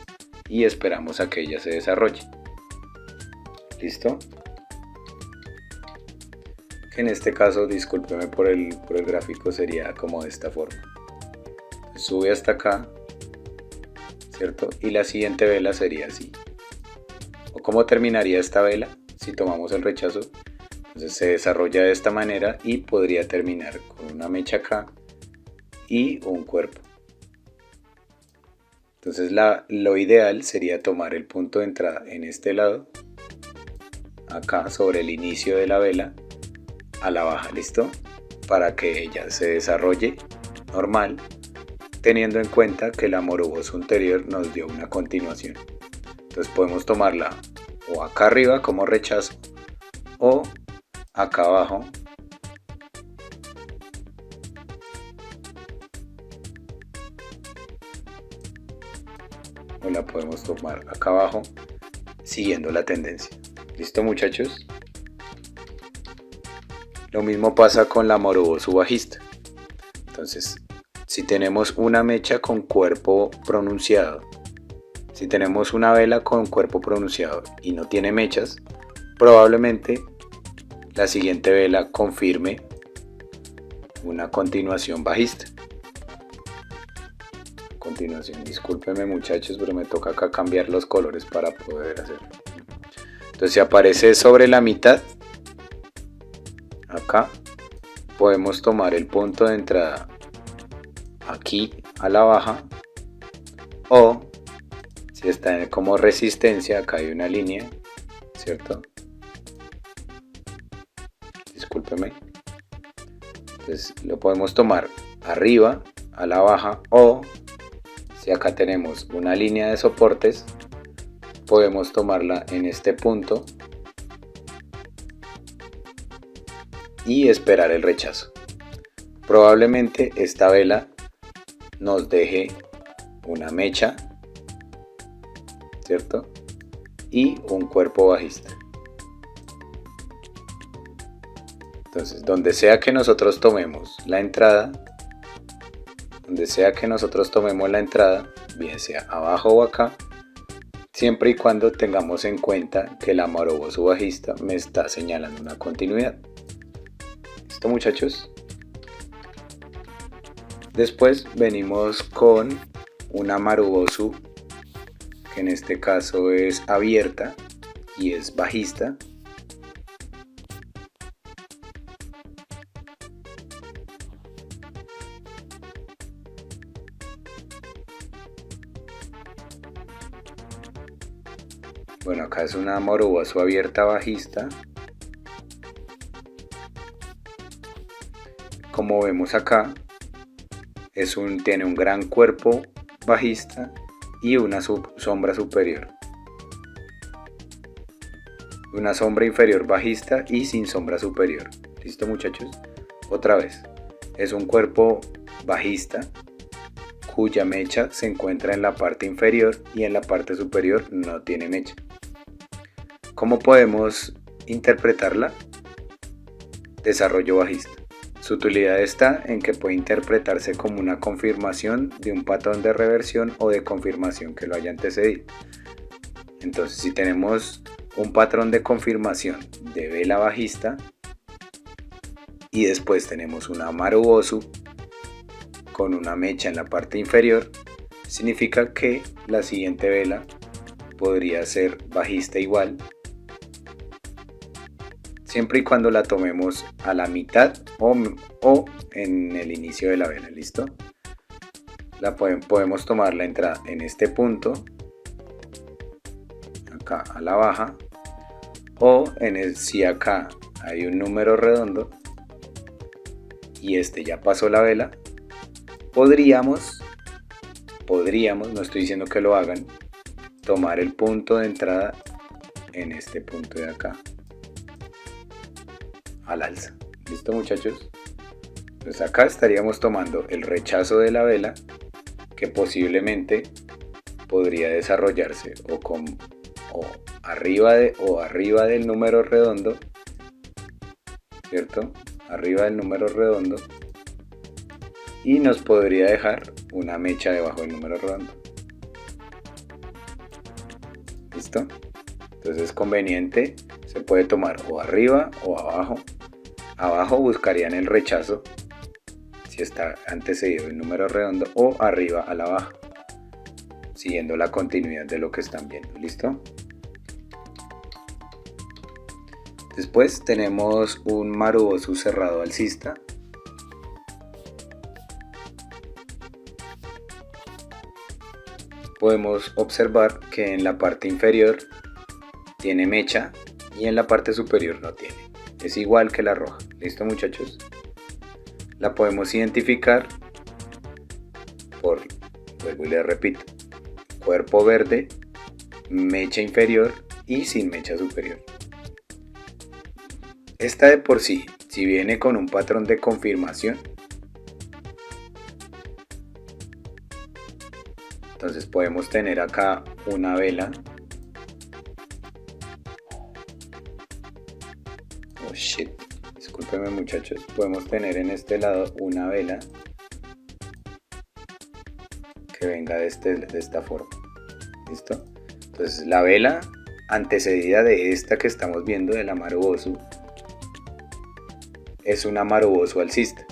y esperamos a que ella se desarrolle. ¿Listo? Que en este caso, discúlpeme por el gráfico, sería como de esta forma. Sube hasta acá, ¿cierto? Y la siguiente vela sería así. ¿O cómo terminaría esta vela si tomamos el rechazo? Entonces se desarrolla de esta manera y podría terminar con una mecha acá y un cuerpo. Entonces lo ideal sería tomar el punto de entrada en este lado, acá sobre el inicio de la vela, a la baja, ¿listo? Para que ella se desarrolle normal, teniendo en cuenta que la Morubosu anterior nos dio una continuación. Entonces podemos tomarla o acá arriba como rechazo o acá abajo o la podemos tomar acá abajo siguiendo la tendencia. ¿Listo, muchachos? Lo mismo pasa con la Morubosu bajista. Entonces, si tenemos una mecha con cuerpo pronunciado, si tenemos una vela con cuerpo pronunciado y no tiene mechas, probablemente la siguiente vela confirme una continuación bajista. Continuación, discúlpenme, muchachos, pero me toca acá cambiar los colores para poder hacerlo. Entonces, si aparece sobre la mitad, acá podemos tomar el punto de entrada aquí a la baja, o si está como resistencia, acá hay una línea, ¿cierto? discúlpeme. Entonces lo podemos tomar arriba, a la baja, o si acá tenemos una línea de soportes, podemos tomarla en este punto y esperar el rechazo. Probablemente esta vela nos deje una mecha, ¿cierto? Y un cuerpo bajista. Entonces, donde sea que nosotros tomemos la entrada, bien sea abajo o acá, siempre y cuando tengamos en cuenta que la Marubosu bajista me está señalando una continuidad. ¿Listo, muchachos? Después venimos con una Marubosu, que en este caso es abierta y es bajista. Bueno, acá es una Marubosu abierta bajista. Como vemos acá, tiene un gran cuerpo bajista y una sombra superior. Una sombra inferior bajista y sin sombra superior. ¿Listo, muchachos? Otra vez, es un cuerpo bajista cuya mecha se encuentra en la parte inferior y en la parte superior no tiene mecha. ¿Cómo podemos interpretarla? Desarrollo bajista. Su utilidad está en que puede interpretarse como una confirmación de un patrón de reversión o de confirmación que lo haya antecedido. Entonces, si tenemos un patrón de confirmación de vela bajista y después tenemos una Marubosu con una mecha en la parte inferior, significa que la siguiente vela podría ser bajista igual, siempre y cuando la tomemos a la mitad o en el inicio de la vela. ¿Listo? Podemos tomar la entrada en este punto, acá a la baja, o si acá hay un número redondo y este ya pasó la vela, podríamos, no estoy diciendo que lo hagan, tomar el punto de entrada en este punto de acá al alza. ¿Listo, muchachos? Pues acá estaríamos tomando el rechazo de la vela, que posiblemente podría desarrollarse arriba del número redondo, ¿cierto? Arriba del número redondo, y nos podría dejar una mecha debajo del número redondo. ¿Listo? Entonces es conveniente, se puede tomar o arriba o abajo. Abajo buscarían el rechazo si está antecedido el número redondo, o arriba a la baja, siguiendo la continuidad de lo que están viendo. ¿Listo? Después tenemos un Marubosu cerrado alcista. Podemos observar que en la parte inferior tiene mecha y en la parte superior no tiene. Es igual que la roja. ¿Listo, muchachos? La podemos identificar por, vuelvo y les repito, cuerpo verde, mecha inferior y sin mecha superior. Esta de por sí, si viene con un patrón de confirmación, entonces podemos tener acá una vela. Oh shit, discúlpenme, muchachos. Podemos tener en este lado una vela que venga de esta forma. ¿Listo? Entonces la vela antecedida de esta que estamos viendo, de la Marubosu, es una Marubosu alcista.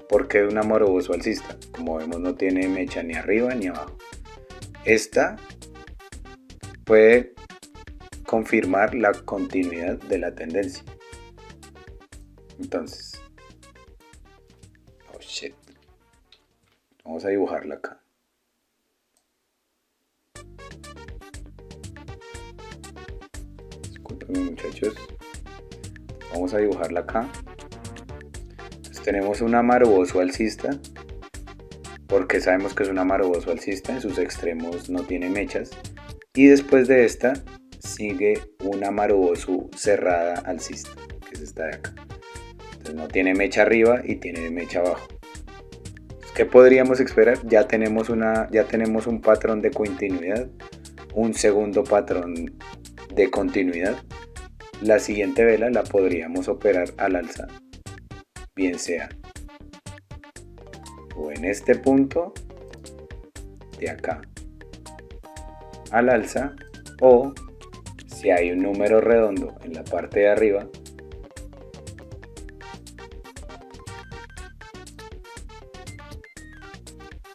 ¿Por qué una Marubosu alcista? Como vemos, no tiene mecha ni arriba ni abajo. Esta puede confirmar la continuidad de la tendencia. Entonces, oh shit, vamos a dibujarla acá. Disculpenme, muchachos, vamos a dibujarla acá. Tenemos un amaruboso alcista, porque sabemos que es un amaruboso alcista, en sus extremos no tiene mechas, y después de esta sigue una amaruboso cerrada alcista, que es esta de acá. Entonces no tiene mecha arriba y tiene mecha abajo. ¿Qué podríamos esperar? Ya tenemos un patrón de continuidad, un segundo patrón de continuidad. La siguiente vela la podríamos operar al alza, bien sea o en este punto de acá al alza, o si hay un número redondo en la parte de arriba,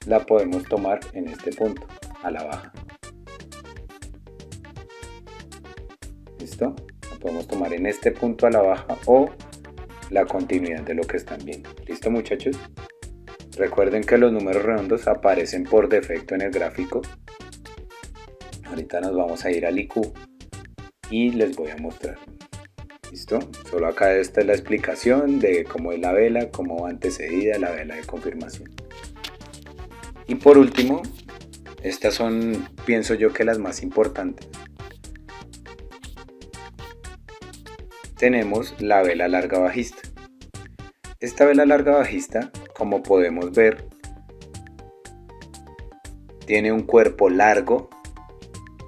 la podemos tomar en este punto a la baja. ¿Listo? La podemos tomar en este punto a la baja o la continuidad de lo que están viendo. ¿Listo, muchachos? Recuerden que los números redondos aparecen por defecto en el gráfico. Ahorita nos vamos a ir al IQ y les voy a mostrar. ¿Listo? Solo acá esta es la explicación de cómo es la vela, cómo va antecedida la vela de confirmación. Y por último, estas son, pienso yo, que las más importantes. Tenemos la vela larga bajista. Esta vela larga bajista, como podemos ver, tiene un cuerpo largo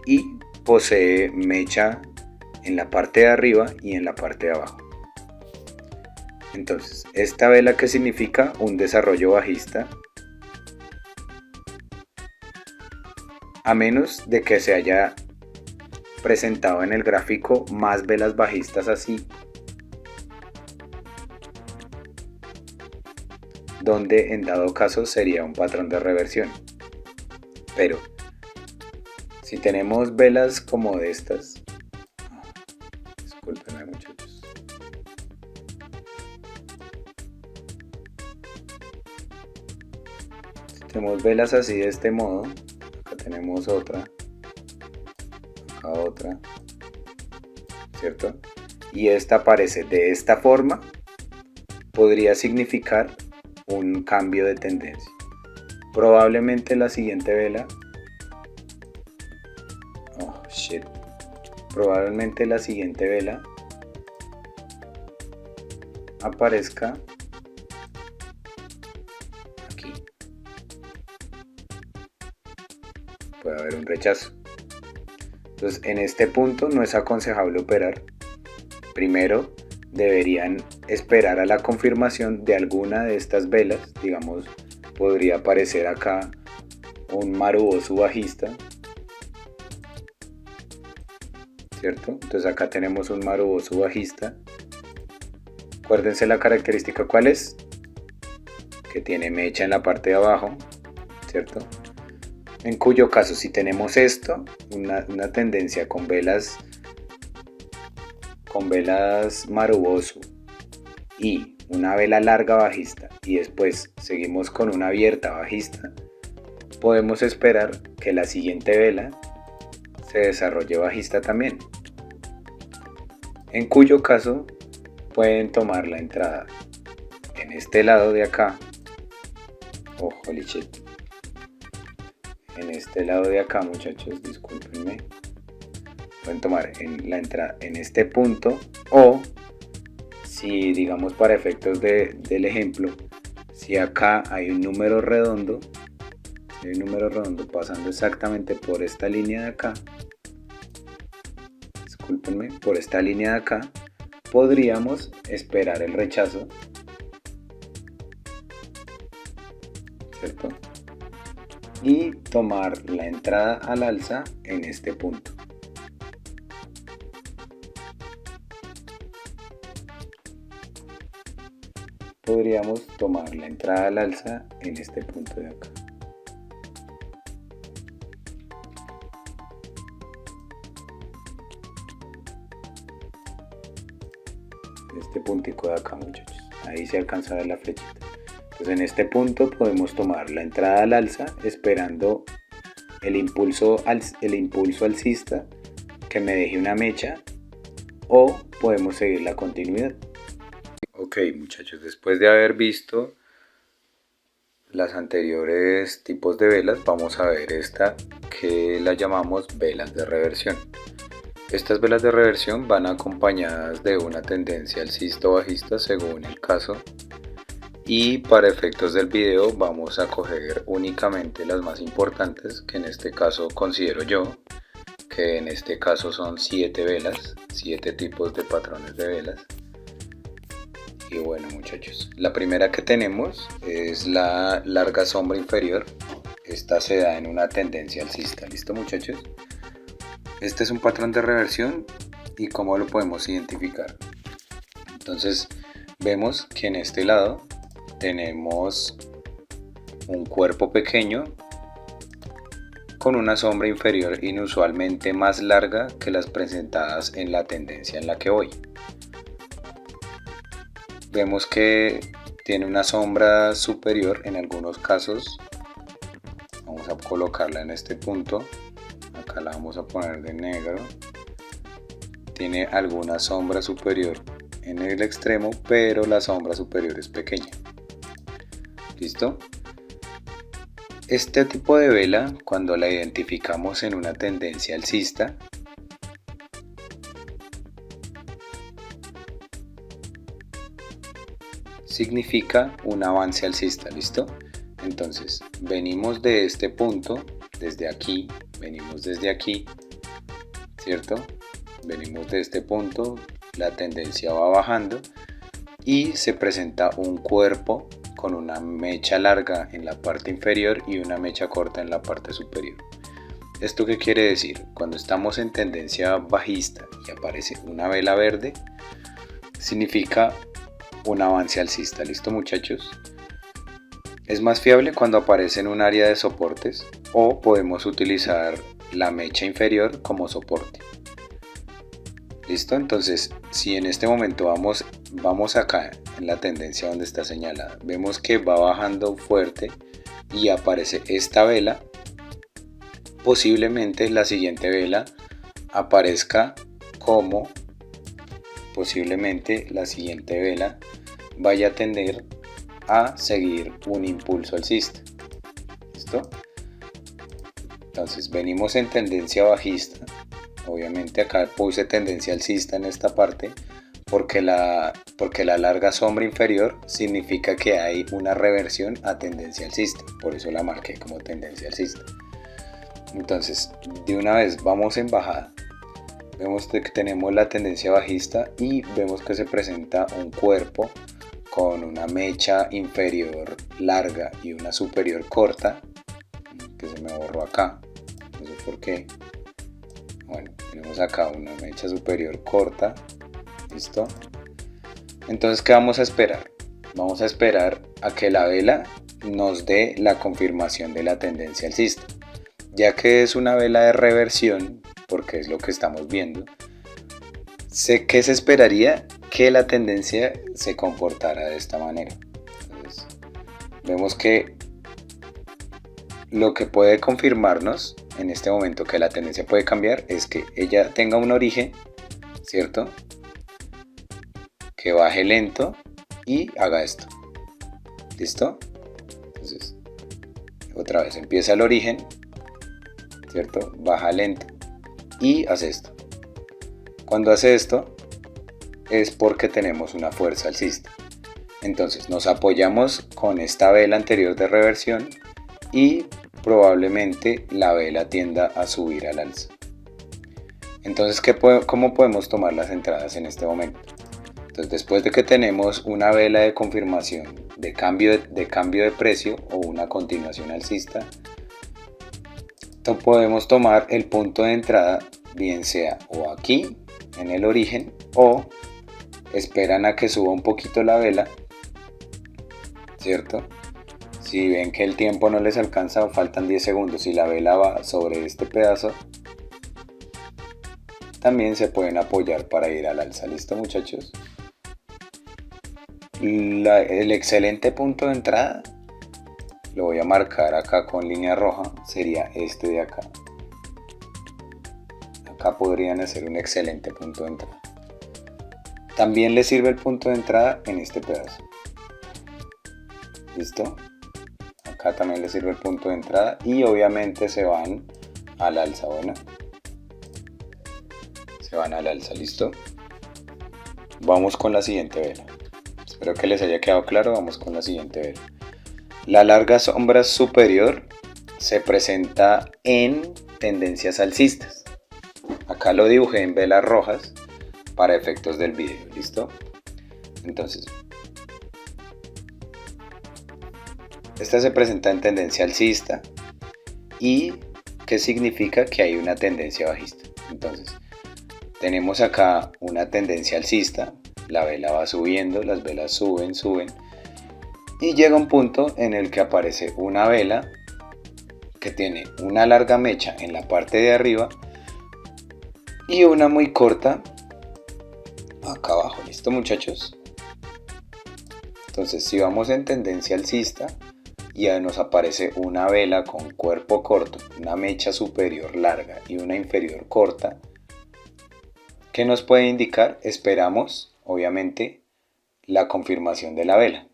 y posee mecha en la parte de arriba y en la parte de abajo. Entonces, esta vela, ¿qué significa? Un desarrollo bajista, a menos de que se haya presentado en el gráfico más velas bajistas así, donde en dado caso sería un patrón de reversión. Pero si tenemos velas como de estas, discúlpenme, muchachos, si tenemos velas así de este modo, acá tenemos otra, acá otra, ¿cierto? Y esta aparece de esta forma, podría significar un cambio de tendencia. Probablemente la siguiente vela, probablemente la siguiente vela aparezca aquí. Puede haber un rechazo. Entonces, en este punto no es aconsejable operar. Primero deberían esperar a la confirmación de alguna de estas velas. Digamos, podría aparecer acá un maruboso bajista, ¿cierto? Entonces acá tenemos un maruboso bajista. Acuérdense la característica, ¿cuál es? Que tiene mecha en la parte de abajo, ¿cierto? En cuyo caso, si tenemos esto, una tendencia con velas maruboso y una vela larga bajista, y después seguimos con una abierta bajista, podemos esperar que la siguiente vela se desarrolle bajista también, en cuyo caso pueden tomar la entrada en este lado de acá, holy shit, en este lado de acá, muchachos, discúlpenme, pueden tomar la entrada en este punto, o si, digamos, para efectos del ejemplo, si acá hay un número redondo, pasando exactamente por esta línea de acá, discúlpenme, por esta línea de acá, podríamos esperar el rechazo, ¿cierto? Y tomar la entrada al alza en este punto. Podríamos tomar la entrada al alza en este punto de acá. Este puntico de acá, muchachos, ahí se alcanza a ver la flechita. Entonces en este punto podemos tomar la entrada al alza esperando el impulso alcista que me deje una mecha, o podemos seguir la continuidad. Ok, Ok, muchachos, después de haber visto las anteriores tipos de velas, vamos a ver esta que la llamamos velas de reversión. Estas velas de reversión van acompañadas de una tendencia alcista o bajista según el caso, y para efectos del video vamos a coger únicamente las más importantes, que en este caso considero yo, que en este caso son 7 velas, 7 tipos de patrones de velas. Y bueno, muchachos, la primera que tenemos es la larga sombra inferior. Esta se da en una tendencia alcista. ¿Listo, muchachos? Este es un patrón de reversión. ¿Y cómo lo podemos identificar? Entonces vemos que en este lado tenemos un cuerpo pequeño con una sombra inferior inusualmente más larga que las presentadas en la tendencia en la que voy. Vemos que tiene una sombra superior en algunos casos. Vamos a colocarla en este punto. Acá la vamos a poner de negro. Tiene alguna sombra superior en el extremo, pero la sombra superior es pequeña. ¿Listo? Este tipo de vela, cuando la identificamos en una tendencia alcista, significa un avance alcista. ¿Listo? Entonces venimos de este punto, desde aquí, venimos desde aquí, ¿cierto? Venimos de este punto, la tendencia va bajando y se presenta un cuerpo con una mecha larga en la parte inferior y una mecha corta en la parte superior. ¿Esto qué quiere decir? Cuando estamos en tendencia bajista y aparece una vela verde, significa un avance alcista. ¿Listo, muchachos? Es más fiable cuando aparece en un área de soportes, o podemos utilizar la mecha inferior como soporte. ¿Listo? Entonces, si en este momento vamos acá en la tendencia donde está señalada, vemos que va bajando fuerte y aparece esta vela, posiblemente la siguiente vela aparezca como, posiblemente la siguiente vela vaya a tender a seguir un impulso alcista. ¿Listo? Entonces venimos en tendencia bajista. Obviamente acá puse tendencia alcista en esta parte porque la larga sombra inferior significa que hay una reversión a tendencia alcista. Por eso la marqué como tendencia alcista. Entonces de una vez vamos en bajada. Vemos que tenemos la tendencia bajista y vemos que se presenta un cuerpo con una mecha inferior larga y una superior corta, que se me borró acá, no sé por qué. Bueno, tenemos acá una mecha superior corta. ¿Listo? Entonces, ¿qué vamos a esperar? Vamos a esperar a que la vela nos dé la confirmación de la tendencia alcista. Ya que es una vela de reversión, porque es lo que estamos viendo, ¿qué se esperaría? Que la tendencia se comportara de esta manera. Entonces, vemos que lo que puede confirmarnos en este momento que la tendencia puede cambiar es que ella tenga un origen, ¿cierto? Que baje lento y haga esto. ¿Listo? Entonces, otra vez empieza el origen, ¿cierto? Baja lento y hace esto. Cuando hace esto es porque tenemos una fuerza alcista. Entonces nos apoyamos con esta vela anterior de reversión y probablemente la vela tienda a subir al alza. Entonces, ¿cómo podemos tomar las entradas en este momento? Entonces, después de que tenemos una vela de confirmación de cambio de precio o una continuación alcista, podemos tomar el punto de entrada, bien sea o aquí en el origen, o esperan a que suba un poquito la vela, ¿cierto? Si ven que el tiempo no les alcanza, faltan 10 segundos y la vela va sobre este pedazo, también se pueden apoyar para ir al alza. ¿Listo, muchachos? El excelente punto de entrada, lo voy a marcar acá con línea roja, sería este de acá. Acá podrían hacer un excelente punto de entrada. También le sirve el punto de entrada en este pedazo. ¿Listo? Acá también le sirve el punto de entrada y obviamente se van al alza. Bueno, se van al alza. ¿Listo? Vamos con la siguiente vela. Espero que les haya quedado claro. Vamos con la siguiente vela. La larga sombra superior se presenta en tendencias alcistas. Acá lo dibujé en velas rojas para efectos del video. ¿Listo? Entonces, esta se presenta en tendencia alcista. ¿Y qué significa? Que hay una tendencia bajista. Entonces, tenemos acá una tendencia alcista. La vela va subiendo, las velas suben, y llega un punto en el que aparece una vela que tiene una larga mecha en la parte de arriba y una muy corta acá abajo. ¿Listo, muchachos? Entonces, si vamos en tendencia alcista y nos aparece una vela con cuerpo corto, una mecha superior larga y una inferior corta, ¿qué nos puede indicar? Esperamos, obviamente, la confirmación de la vela.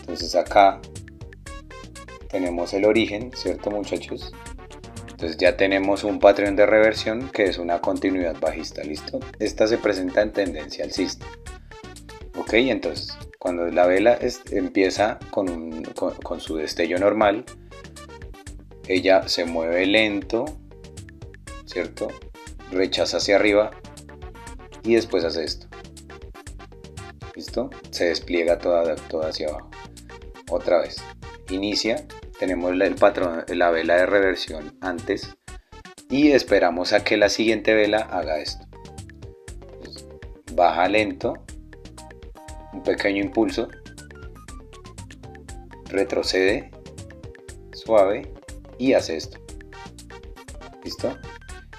Entonces acá tenemos el origen, ¿cierto, muchachos? Entonces ya tenemos un patrón de reversión que es una continuidad bajista. ¿Listo? Esta se presenta en tendencia alcista. Ok, entonces cuando la vela empieza con su destello normal, ella se mueve lento, ¿cierto? Rechaza hacia arriba y después hace esto. ¿Listo? Se despliega toda hacia abajo. Otra vez. Inicia, tenemos el patrón, la vela de reversión antes y esperamos a que la siguiente vela haga esto. Entonces, baja lento, un pequeño impulso, retrocede, suave y hace esto. ¿Listo?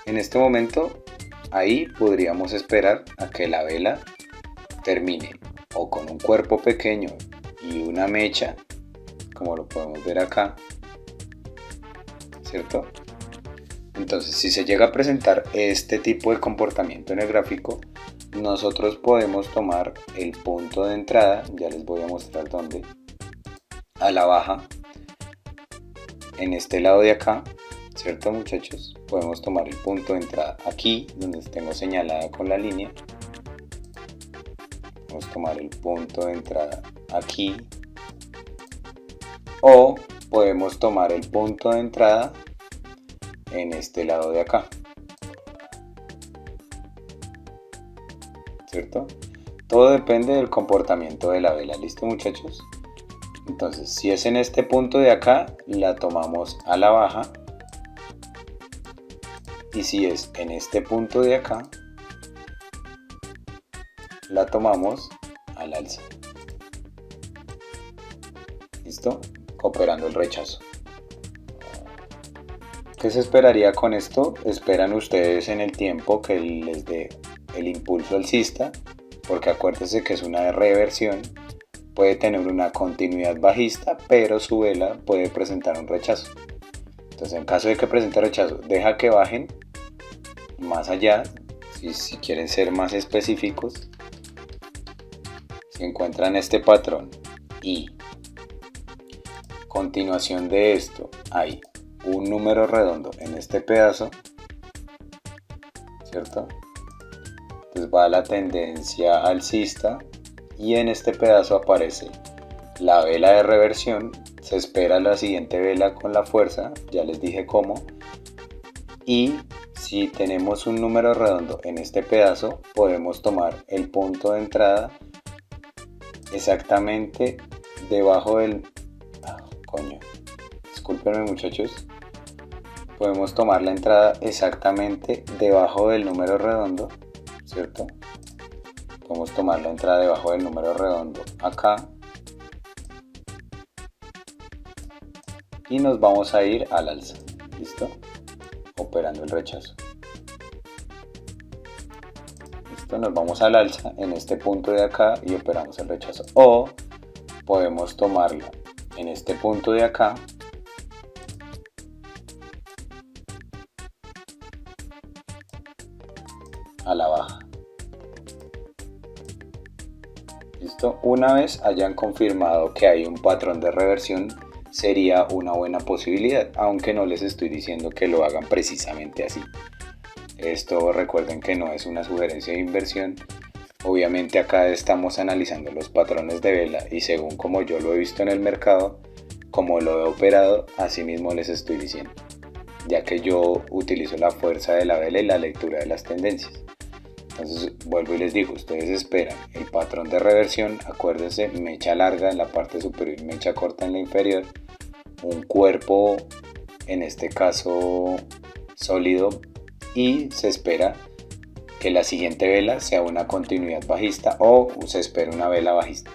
En este momento, ahí podríamos esperar a que la vela termine o con un cuerpo pequeño y una mecha, como lo podemos ver acá, ¿cierto? Entonces, si se llega a presentar este tipo de comportamiento en el gráfico, nosotros podemos tomar el punto de entrada, ya les voy a mostrar dónde, a la baja, en este lado de acá, ¿cierto, muchachos? Podemos tomar el punto de entrada aquí, donde tengo señalada con la línea. Vamos a tomar el punto de entrada aquí, o podemos tomar el punto de entrada en este lado de acá, ¿cierto? Todo depende del comportamiento de la vela. ¿Listo, muchachos? Entonces, si es en este punto de acá, la tomamos a la baja, y si es en este punto de acá, la tomamos al alza. ¿Listo? Operando el rechazo. ¿Qué se esperaría con esto? Esperan ustedes en el tiempo que les dé el impulso alcista, porque acuérdense que es una reversión, puede tener una continuidad bajista, pero su vela puede presentar un rechazo. Entonces, en caso de que presente rechazo, deja que bajen más allá. Si quieren ser más específicos, si encuentran este patrón y continuación de esto hay un número redondo en este pedazo, ¿cierto? Entonces va a la tendencia alcista y en este pedazo aparece la vela de reversión. Se espera la siguiente vela con la fuerza, ya les dije cómo. Y si tenemos un número redondo en este pedazo, podemos tomar el punto de entrada exactamente debajo del... discúlpenme, muchachos. Podemos tomar la entrada exactamente debajo del número redondo, ¿cierto? Podemos tomar la entrada debajo del número redondo acá. Y nos vamos a ir al alza. ¿Listo? Operando el rechazo. ¿Listo? Nos vamos al alza en este punto de acá y operamos el rechazo. O podemos tomarla en este punto de acá a la baja. ¿Listo? Una vez hayan confirmado que hay un patrón de reversión, sería una buena posibilidad, aunque no les estoy diciendo que lo hagan precisamente así. Esto recuerden que no es una sugerencia de inversión. Obviamente acá estamos analizando los patrones de vela y según como yo lo he visto en el mercado, como lo he operado, así mismo les estoy diciendo, ya que yo utilizo la fuerza de la vela y la lectura de las tendencias. Entonces vuelvo y les digo, ustedes esperan el patrón de reversión, acuérdense, mecha larga en la parte superior y mecha corta en la inferior, un cuerpo en este caso sólido, y se espera que la siguiente vela sea una continuidad bajista o se espera una vela bajista.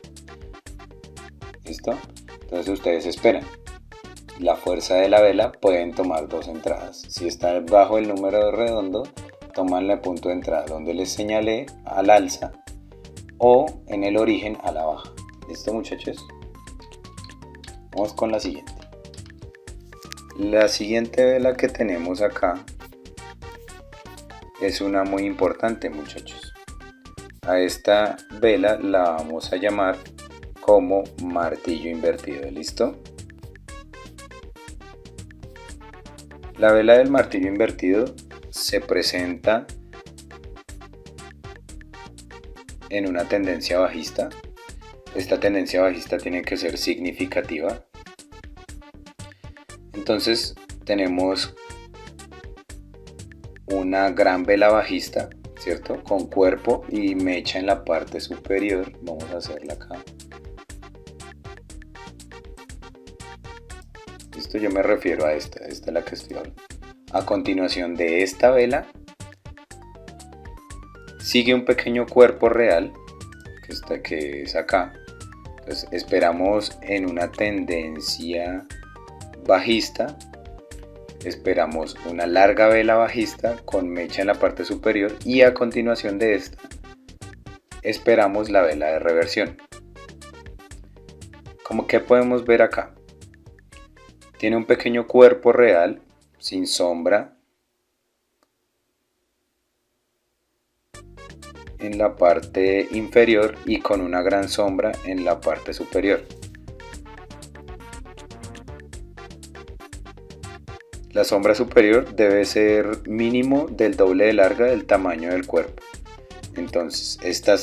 ¿Listo? Entonces ustedes esperan. La fuerza de la vela pueden tomar dos entradas. Si está bajo el número redondo, toman el punto de entrada donde les señalé al alza o en el origen a la baja. ¿Listo, muchachos? Vamos con la siguiente. La siguiente vela que tenemos acá es una muy importante, muchachos. A esta vela la vamos a llamar como martillo invertido. ¿Listo? La vela del martillo invertido se presenta en una tendencia bajista. Esta tendencia bajista tiene que ser significativa. Entonces tenemos una gran vela bajista, ¿cierto? Con cuerpo y mecha en la parte superior. Vamos a hacerla acá. Esto yo me refiero a esta es la que estoy hablando. A continuación de esta vela sigue un pequeño cuerpo real que es acá. Entonces esperamos en una tendencia bajista, esperamos una larga vela bajista con mecha en la parte superior y a continuación de esta esperamos la vela de reversión. Como que podemos ver acá, tiene un pequeño cuerpo real sin sombra en la parte inferior y con una gran sombra en la parte superior. La sombra superior debe ser mínimo del doble de larga del tamaño del cuerpo. Entonces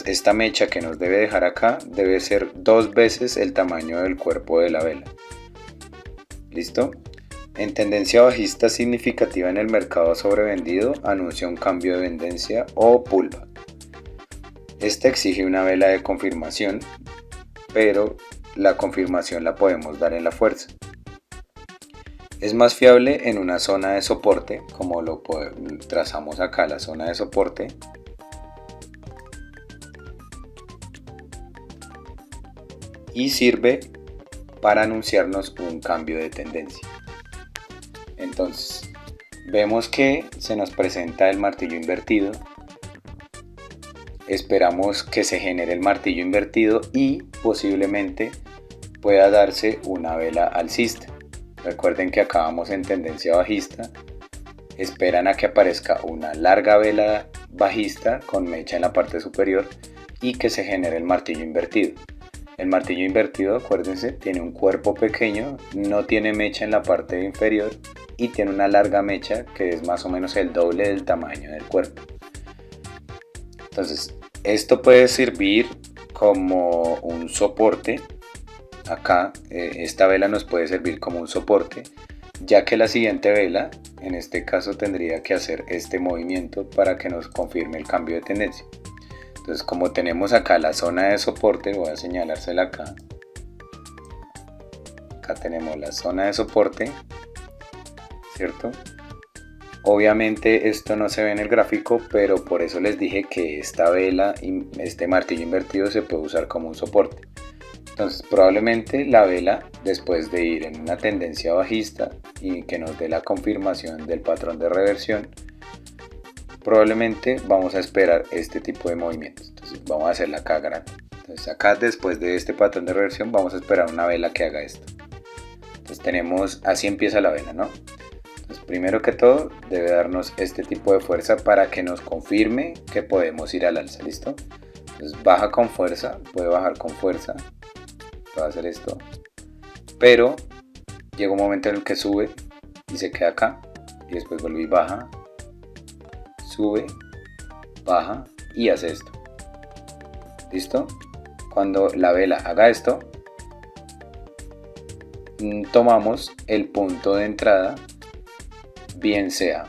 esta mecha que nos debe dejar acá debe ser 2 veces el tamaño del cuerpo de la vela. ¿Listo? En tendencia bajista significativa en el mercado sobrevendido, anuncia un cambio de tendencia o pullback. Esta exige una vela de confirmación, pero la confirmación la podemos dar en la fuerza. Es más fiable en una zona de soporte, como lo trazamos acá, la zona de soporte. Y sirve para anunciarnos un cambio de tendencia. Entonces, vemos que se nos presenta el martillo invertido. Esperamos que se genere el martillo invertido y posiblemente pueda darse una vela alcista. Recuerden que acabamos en tendencia bajista. Esperan a que aparezca una larga vela bajista con mecha en la parte superior y que se genere el martillo invertido. El martillo invertido, acuérdense, tiene un cuerpo pequeño, no tiene mecha en la parte inferior y tiene una larga mecha que es más o menos el doble del tamaño del cuerpo. Entonces, esto puede servir como un soporte. Acá, esta vela nos puede servir como un soporte, ya que la siguiente vela, en este caso, tendría que hacer este movimiento para que nos confirme el cambio de tendencia. Entonces, como tenemos acá la zona de soporte, voy a señalársela acá. Acá tenemos la zona de soporte, ¿cierto? Obviamente esto no se ve en el gráfico, pero por eso les dije que esta vela, este martillo invertido se puede usar como un soporte. Entonces probablemente la vela, después de ir en una tendencia bajista y que nos dé la confirmación del patrón de reversión, probablemente vamos a esperar este tipo de movimientos. Entonces vamos a hacerla acá grande. Entonces acá, después de este patrón de reversión, vamos a esperar una vela que haga esto. Entonces tenemos, así empieza la vela, ¿no? Pues primero que todo debe darnos este tipo de fuerza para que nos confirme que podemos ir al alza, ¿listo? Entonces baja con fuerza, puede bajar con fuerza, puede hacer esto, pero llega un momento en el que sube y se queda acá y después vuelve y baja, sube, baja y hace esto. ¿Listo? Cuando la vela haga esto, tomamos el punto de entrada, bien sea,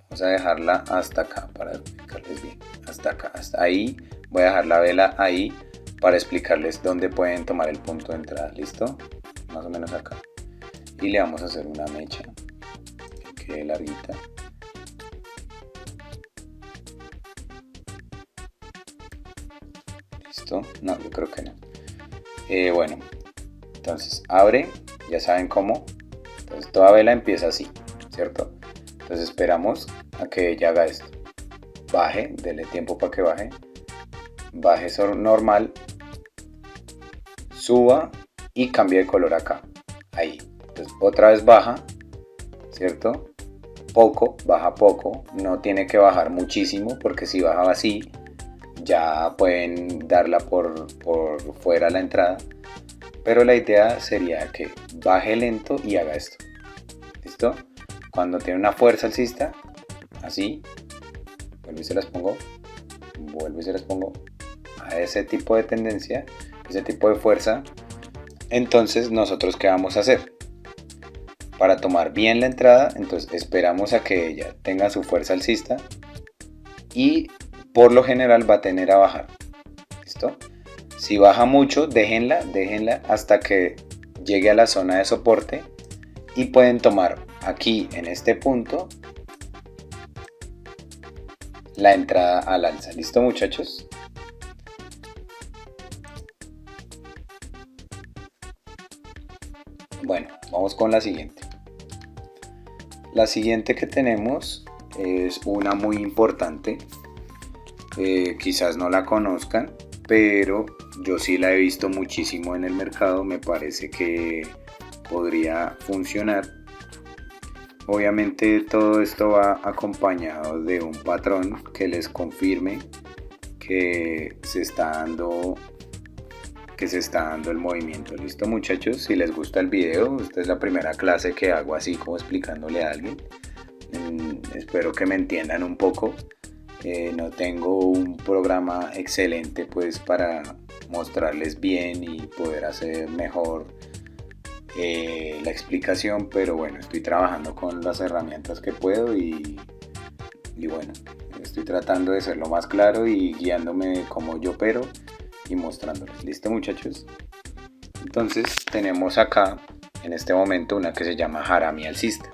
vamos a dejarla hasta acá para explicarles bien, hasta acá, hasta ahí, voy a dejar la vela ahí para explicarles dónde pueden tomar el punto de entrada. ¿Listo? Más o menos acá, y le vamos a hacer una mecha que quede larguita. ¿Listo? No, yo creo que no. Bueno, entonces abre, ya saben cómo. Entonces toda vela empieza así, ¿cierto? Entonces esperamos a que ella haga esto, baje, dele tiempo para que baje, baje normal, suba y cambie de color acá, ahí. Entonces otra vez baja, ¿cierto? Poco, baja poco, no tiene que bajar muchísimo, porque si baja así ya pueden darla por fuera la entrada, pero la idea sería que baje lento y haga esto. ¿Listo? Cuando tiene una fuerza alcista, así, vuelvo y se las pongo, vuelvo y se las pongo, a ese tipo de tendencia, ese tipo de fuerza. Entonces nosotros ¿qué vamos a hacer? Para tomar bien la entrada, entonces esperamos a que ella tenga su fuerza alcista y por lo general va a tender a bajar. ¿Listo? Si baja mucho, déjenla hasta que llegue a la zona de soporte y pueden tomar aquí en este punto la entrada al alza. ¿Listo, muchachos? Bueno, vamos con la siguiente. La siguiente que tenemos es una muy importante. Quizás no la conozcan, pero yo sí la he visto muchísimo en el mercado. Me parece que podría funcionar. Obviamente todo esto va acompañado de un patrón que les confirme que se está dando el movimiento. ¿Listo, muchachos? Si les gusta el video, esta es la primera clase que hago así como explicándole a alguien. Espero que me entiendan un poco. No tengo un programa excelente pues para mostrarles bien y poder hacer mejor la explicación, pero bueno, estoy trabajando con las herramientas que puedo y bueno, estoy tratando de ser lo más claro y guiándome como yo opero y mostrándoles. ¿Listo, muchachos? Entonces tenemos acá en este momento una que se llama Harami alcista.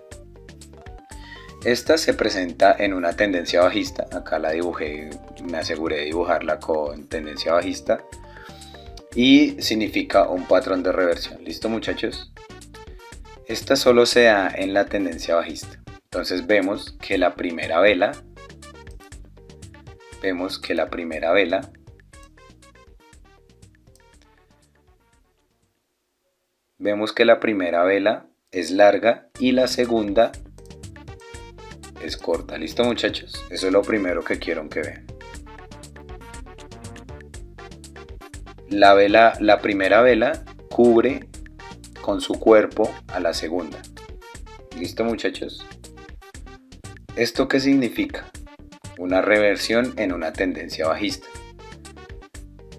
Esta se presenta en una tendencia bajista. Acá la dibujé, me aseguré de dibujarla con tendencia bajista y significa un patrón de reversión. ¿Listo, muchachos? Esta solo se da en la tendencia bajista. Entonces vemos que la primera vela es larga y la segunda es corta. ¿Listo, muchachos? Eso es lo primero que quiero que vean. La primera vela cubre con su cuerpo a la segunda. ¿Listo, muchachos? ¿Esto qué significa? Una reversión en una tendencia bajista.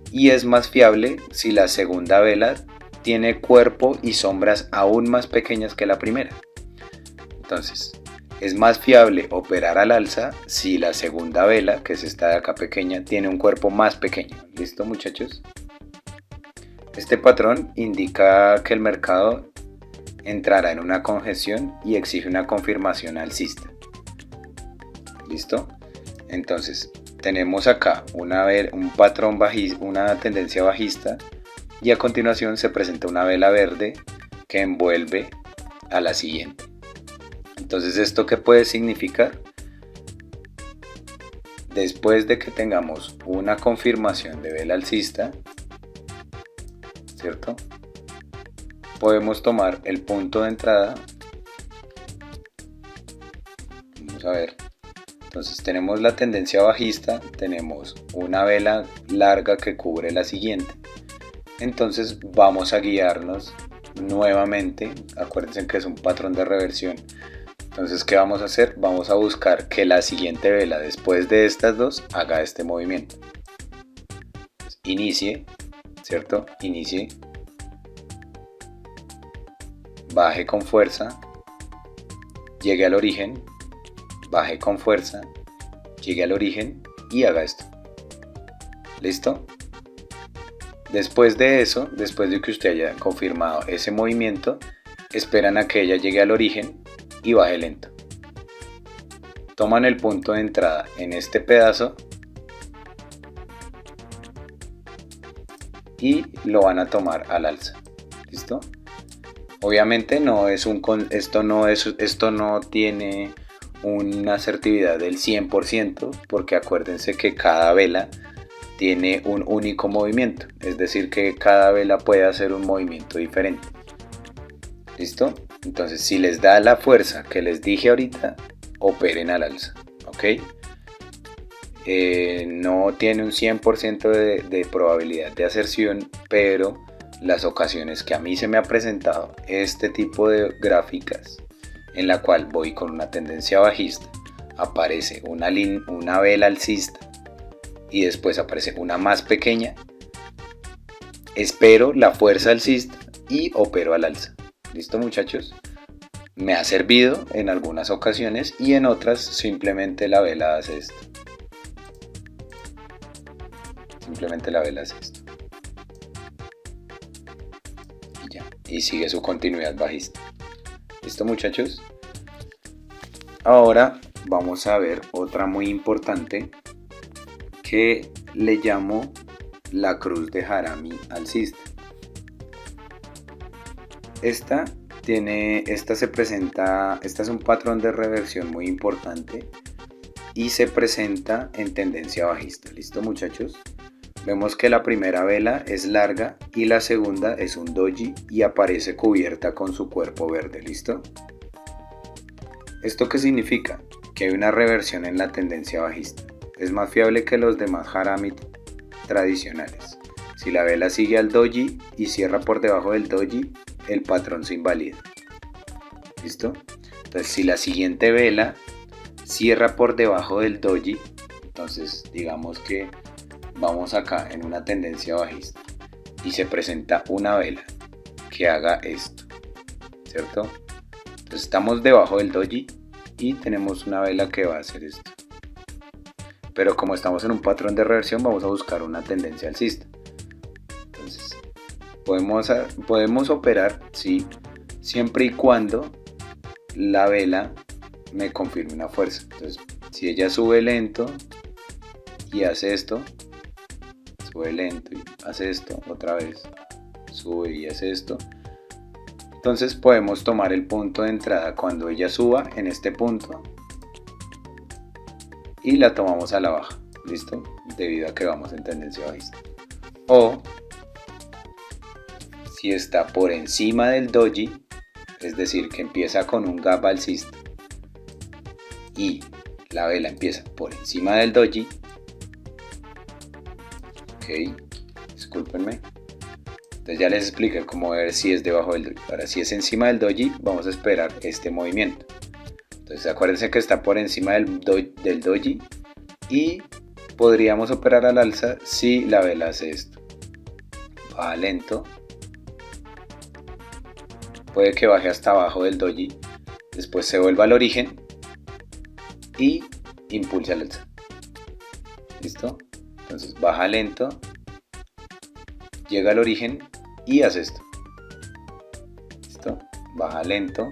Y es más fiable si la segunda vela tiene cuerpo y sombras aún más pequeñas que la primera. Entonces, es más fiable operar al alza si la segunda vela, que es esta de acá pequeña, tiene un cuerpo más pequeño. ¿Listo, muchachos? Este patrón indica que el mercado entrará en una congestión y exige una confirmación alcista. ¿Listo? Entonces, tenemos acá un patrón bajista, una tendencia bajista, y a continuación se presenta una vela verde que envuelve a la siguiente. Entonces, ¿esto qué puede significar? Después de que tengamos una confirmación de vela alcista, ¿cierto? podemos tomar el punto de entrada. Vamos a ver. Entonces tenemos la tendencia bajista, tenemos una vela larga que cubre la siguiente. Entonces vamos a guiarnos nuevamente. Acuérdense que es un patrón de reversión. Entonces, ¿qué vamos a hacer? Vamos a buscar que la siguiente vela después de estas dos haga este movimiento. Entonces, inicie, ¿cierto? Inicie. Baje con fuerza. Llegue al origen. Baje con fuerza. Llegue al origen y haga esto. ¿Listo? Después de eso, después de que usted haya confirmado ese movimiento, esperan a que ella llegue al origen y baje lento. Toman el punto de entrada en este pedazo y lo van a tomar al alza. ¿Listo? Obviamente esto no tiene una asertividad del 100%, porque acuérdense que cada vela tiene un único movimiento, es decir que cada vela puede hacer un movimiento diferente. ¿Listo? Entonces, si les da la fuerza que les dije ahorita, operen al alza, ¿ok? No tiene un 100% de probabilidad de aserción, pero las ocasiones que a mí se me ha presentado este tipo de gráficas en la cual voy con una tendencia bajista, aparece una vela alcista y después aparece una más pequeña, espero la fuerza alcista y opero al alza. ¿Listo, muchachos? Me ha servido en algunas ocasiones y en otras simplemente la vela hace esto. Simplemente la vela hace esto. Y ya. Y sigue su continuidad bajista. ¿Listo, muchachos? Ahora vamos a ver otra muy importante que le llamo la cruz de Harami alcista. Esta es un patrón de reversión muy importante y se presenta en tendencia bajista. ¿Listo, muchachos? Vemos que la primera vela es larga y la segunda es un doji y aparece cubierta con su cuerpo verde. ¿Listo? ¿Esto qué significa? Que hay una reversión en la tendencia bajista. Es más fiable que los demás Harami tradicionales. Si la vela sigue al doji y cierra por debajo del doji, el patrón se invalida. ¿Listo? Entonces, si la siguiente vela cierra por debajo del doji, entonces digamos que vamos acá en una tendencia bajista y se presenta una vela que haga esto, ¿cierto? Entonces estamos debajo del doji y tenemos una vela que va a hacer esto. Pero como estamos en un patrón de reversión, vamos a buscar una tendencia alcista. Entonces podemos operar, sí, siempre y cuando la vela me confirme una fuerza. Entonces, si ella sube lento y hace esto, sube lento y hace esto otra vez, sube y hace esto, entonces podemos tomar el punto de entrada cuando ella suba en este punto y la tomamos a la baja. ¿Listo? Debido a que vamos en tendencia bajista. O si está por encima del doji, es decir que empieza con un gap alcista y la vela empieza por encima del doji, ok, discúlpenme, entonces ya les expliqué cómo ver si es debajo del doji. Ahora, si es encima del doji, vamos a esperar este movimiento. Entonces acuérdense que está por encima del doji y podríamos operar al alza si la vela hace esto. Baja lento, puede que baje hasta abajo del doji, después se vuelva al origen y impulse al alza. ¿Listo? Entonces baja lento, llega al origen y hace esto. ¿Listo? Baja lento,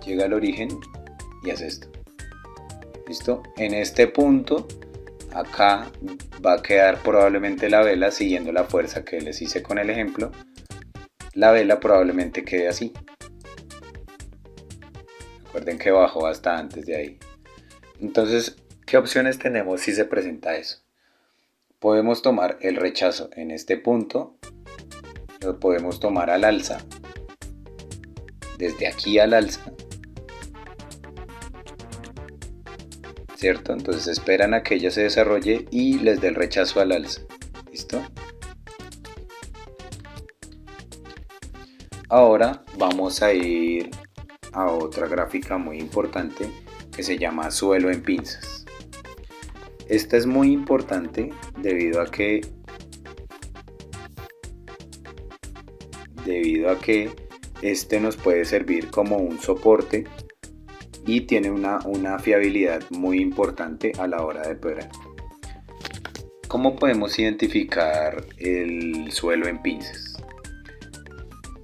llega al origen y hace esto. ¿Listo? En este punto, acá va a quedar probablemente la vela siguiendo la fuerza que les hice con el ejemplo. La vela probablemente quede así. Recuerden que bajó hasta antes de ahí. Entonces, ¿qué opciones tenemos si se presenta eso? Podemos tomar el rechazo en este punto, lo podemos tomar al alza, desde aquí al alza, ¿cierto? Entonces esperan a que ella se desarrolle y les dé el rechazo al alza. ¿Listo? Ahora vamos a ir a otra gráfica muy importante que se llama suelo en pinzas. Esta es muy importante debido a que este nos puede servir como un soporte y tiene una fiabilidad muy importante a la hora de operar. ¿Cómo podemos identificar el suelo en pinzas?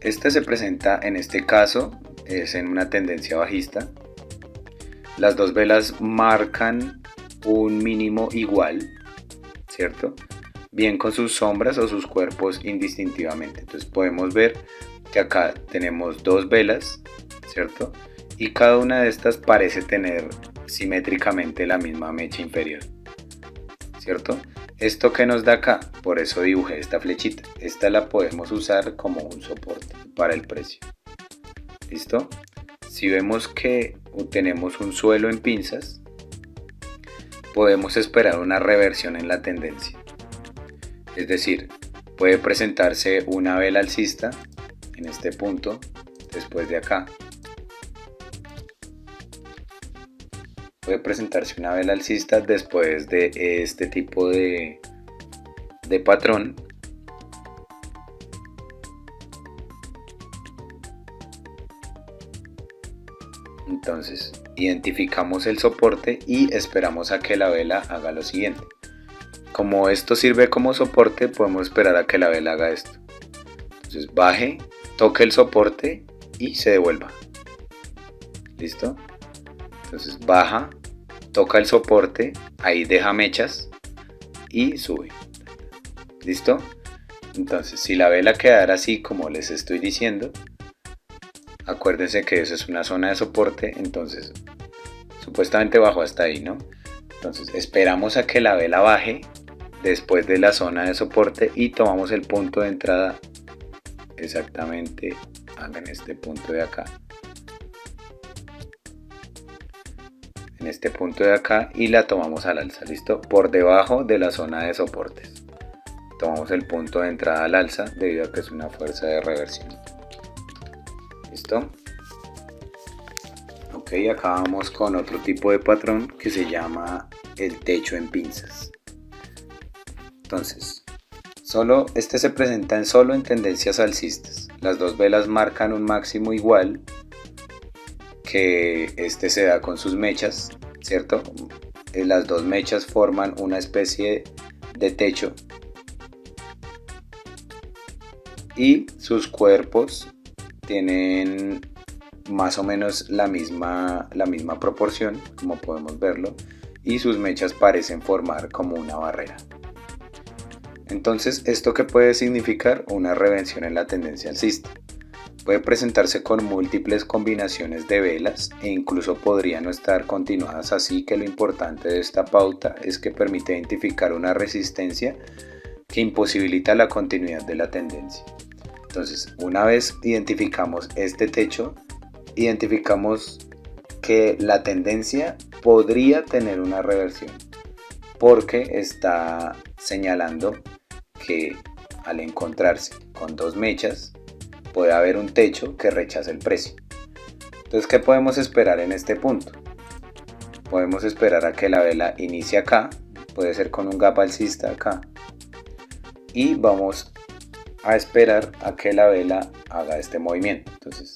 Este se presenta en este caso, es en una tendencia bajista. Las dos velas marcan un mínimo igual, ¿cierto? Bien con sus sombras o sus cuerpos indistintivamente. Entonces podemos ver que acá tenemos dos velas, ¿cierto? Y cada una de estas parece tener simétricamente la misma mecha inferior, ¿cierto? ¿Esto que nos da acá? Por eso dibujé esta flechita. Esta la podemos usar como un soporte para el precio. ¿Listo? Si vemos que tenemos un suelo en pinzas, podemos esperar una reversión en la tendencia. Es decir, puede presentarse una vela alcista en este punto, después de acá. Puede presentarse una vela alcista después de este tipo de patrón. Entonces identificamos el soporte y esperamos a que la vela haga lo siguiente. Como esto sirve como soporte, podemos esperar a que la vela haga esto. Entonces baje, toque el soporte y se devuelva. ¿Listo? Entonces baja, toca el soporte, ahí deja mechas y sube. ¿Listo? Entonces si la vela quedara así como les estoy diciendo, acuérdense que eso es una zona de soporte, entonces supuestamente bajó hasta ahí, ¿no? Entonces esperamos a que la vela baje después de la zona de soporte y tomamos el punto de entrada exactamente en este punto de acá. En este punto de acá y la tomamos al alza, ¿listo? Por debajo de la zona de soportes. Tomamos el punto de entrada al alza debido a que es una fuerza de reversión. ¿Listo? Ok, acá vamos con otro tipo de patrón que se llama el techo en pinzas. Entonces, este se presenta solo en tendencias alcistas. Las dos velas marcan un máximo igual, que este se da con sus mechas, ¿cierto? Las dos mechas forman una especie de techo y sus cuerpos tienen más o menos la misma proporción, como podemos verlo, y sus mechas parecen formar como una barrera. Entonces, ¿esto qué puede significar? Una reversión en la tendencia alcista. Puede presentarse con múltiples combinaciones de velas e incluso podría no estar continuadas, así que lo importante de esta pauta es que permite identificar una resistencia que imposibilita la continuidad de la tendencia. Entonces, una vez identificamos este techo, identificamos que la tendencia podría tener una reversión porque está señalando que al encontrarse con dos mechas puede haber un techo que rechaza el precio. Entonces, ¿qué podemos esperar en este punto? Podemos esperar a que la vela inicie acá, puede ser con un gap alcista acá, y vamos a esperar a que la vela haga este movimiento. Entonces,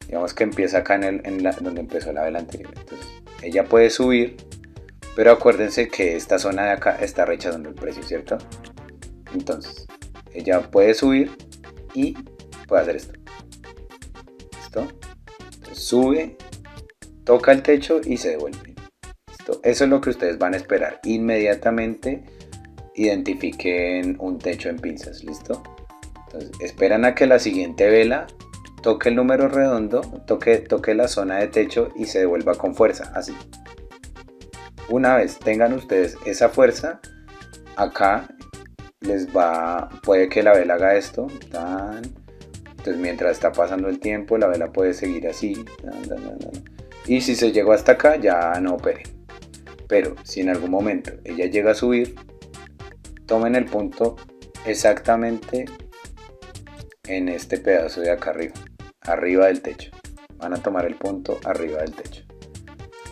digamos que empieza acá donde empezó la vela anterior. Entonces, ella puede subir, pero acuérdense que esta zona de acá está rechazando el precio, ¿cierto? Entonces, ella puede subir y puede hacer esto. ¿Listo? Entonces, sube, toca el techo y se devuelve. ¿Listo? Eso es lo que ustedes van a esperar. Inmediatamente identifiquen un techo en pinzas. ¿Listo? Entonces, esperan a que la siguiente vela toque el número redondo, toque la zona de techo y se devuelva con fuerza, así. Una vez tengan ustedes esa fuerza, acá puede que la vela haga esto, tan. Entonces mientras está pasando el tiempo, la vela puede seguir así, tan, tan, tan, tan. Y si se llegó hasta acá, ya no opere. Pero si en algún momento ella llega a subir, tomen el punto exactamente en este pedazo de acá arriba, arriba del techo. Van a tomar el punto arriba del techo.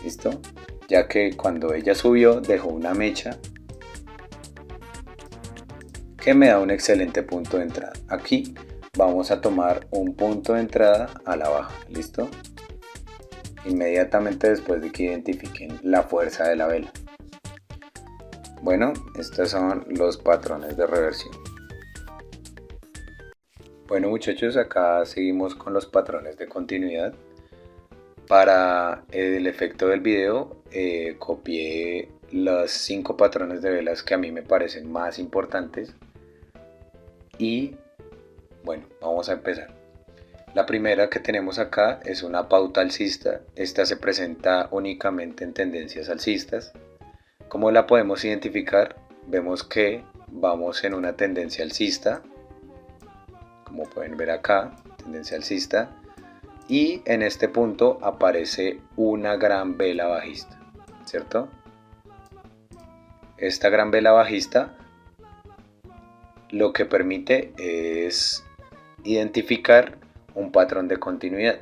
¿Listo? Ya que cuando ella subió dejó una mecha que me da un excelente punto de entrada. Aquí vamos a tomar un punto de entrada a la baja. ¿Listo? Inmediatamente después de que identifiquen la fuerza de la vela. Bueno, estos son los patrones de reversión. Bueno muchachos, acá seguimos con los patrones de continuidad. Para el efecto del video copié los 5 patrones de velas que a mí me parecen más importantes. Y bueno, vamos a empezar. La primera que tenemos acá es una pauta alcista. Esta se presenta únicamente en tendencias alcistas. ¿Cómo la podemos identificar? Vemos que vamos en una tendencia alcista, como pueden ver acá, tendencia alcista, y en este punto aparece una gran vela bajista, ¿cierto? Esta gran vela bajista lo que permite es identificar un patrón de continuidad.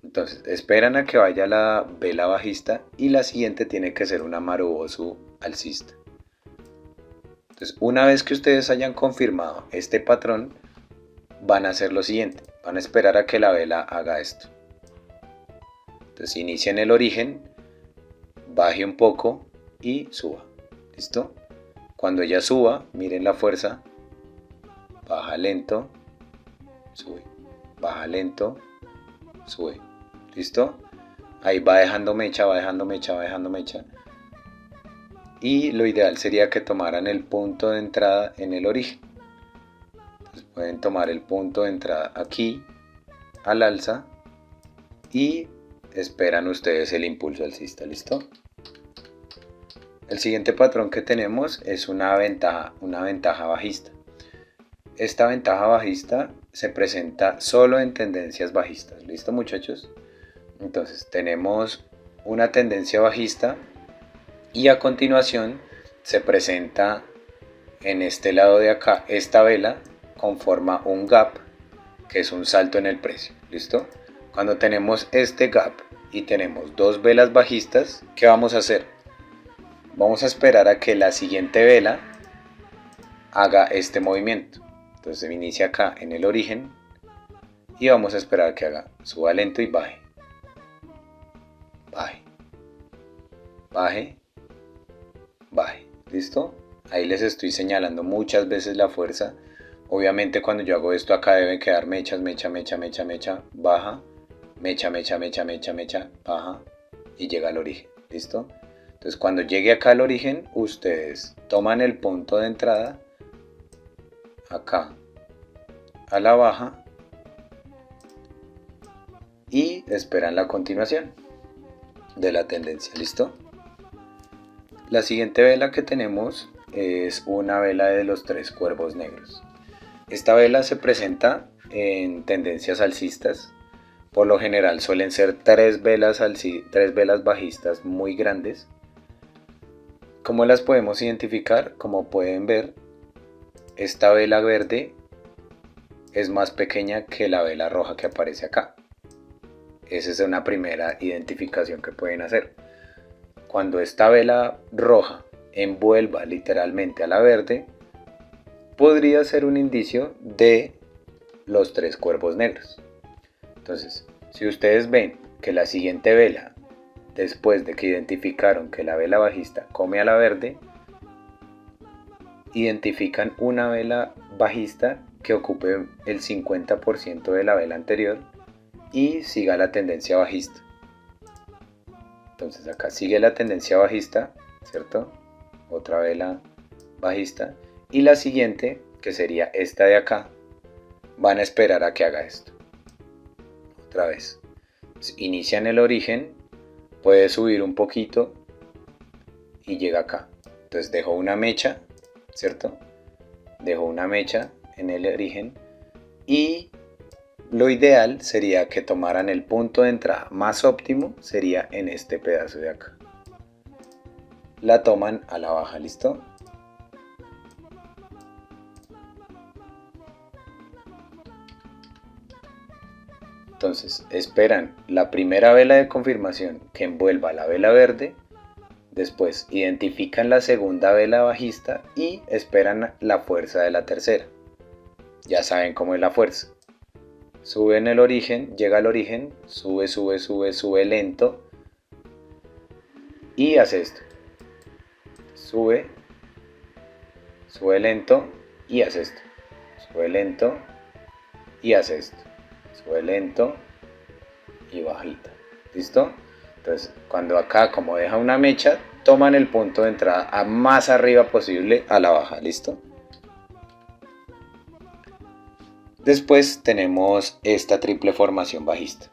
Entonces esperan a que vaya la vela bajista y la siguiente tiene que ser una Marubozu alcista. Entonces una vez que ustedes hayan confirmado este patrón, van a hacer lo siguiente, van a esperar a que la vela haga esto. Entonces inicia en el origen, baje un poco y suba. ¿Listo? Cuando ella suba, miren la fuerza, baja lento, sube, baja lento, sube. ¿Listo? Ahí va dejando mecha, va dejando mecha, va dejando mecha. Y lo ideal sería que tomaran el punto de entrada en el origen. Entonces pueden tomar el punto de entrada aquí, al alza, y esperan ustedes el impulso alcista. ¿Listo? El siguiente patrón que tenemos es una ventaja bajista. Esta ventaja bajista se presenta solo en tendencias bajistas. ¿Listo muchachos? Entonces tenemos una tendencia bajista y a continuación se presenta en este lado de acá esta vela conforma un gap, que es un salto en el precio. ¿Listo? Cuando tenemos este gap y tenemos dos velas bajistas, ¿qué vamos a hacer? Vamos a esperar a que la siguiente vela haga este movimiento. Entonces se inicia acá en el origen y vamos a esperar a que haga, suba lento y baje. Baje, baje, baje. ¿Listo? Ahí les estoy señalando muchas veces la fuerza. Obviamente cuando yo hago esto acá deben quedar mechas, mecha, mecha, mecha, mecha, baja, mecha, mecha, mecha, mecha, mecha, baja y llega al origen. ¿Listo? Entonces cuando llegue acá al origen, ustedes toman el punto de entrada acá a la baja y esperan la continuación de la tendencia. ¿Listo? La siguiente vela que tenemos es una vela de los 3 cuervos negros. Esta vela se presenta en tendencias alcistas. Por lo general suelen ser 3 velas bajistas muy grandes. ¿Cómo las podemos identificar? Como pueden ver, esta vela verde es más pequeña que la vela roja que aparece acá. Esa es una primera identificación que pueden hacer. Cuando esta vela roja envuelva literalmente a la verde, podría ser un indicio de los 3 cuervos negros. Entonces, si ustedes ven que la siguiente vela, después de que identificaron que la vela bajista come a la verde, identifican una vela bajista que ocupe el 50% de la vela anterior y siga la tendencia bajista. Entonces acá sigue la tendencia bajista, ¿cierto? Otra vela bajista. Y la siguiente, que sería esta de acá, van a esperar a que haga esto. Otra vez. Inicia en el origen, puede subir un poquito y llega acá. Entonces dejó una mecha, ¿cierto? dejo una mecha en el origen y lo ideal sería que tomaran el punto de entrada más óptimo, sería en este pedazo de acá. La toman a la baja, ¿listo? Entonces esperan la primera vela de confirmación que envuelva la vela verde, después identifican la segunda vela bajista y esperan la fuerza de la tercera. Ya saben cómo es la fuerza. Sube en el origen, llega al origen, sube, sube, sube, sube lento y hace esto. Sube, sube lento y hace esto. Sube lento y hace esto. Sube lento y bajita. ¿Listo? Entonces, cuando acá, como deja una mecha, toman el punto de entrada a más arriba posible a la baja. ¿Listo? Después tenemos esta triple formación bajista.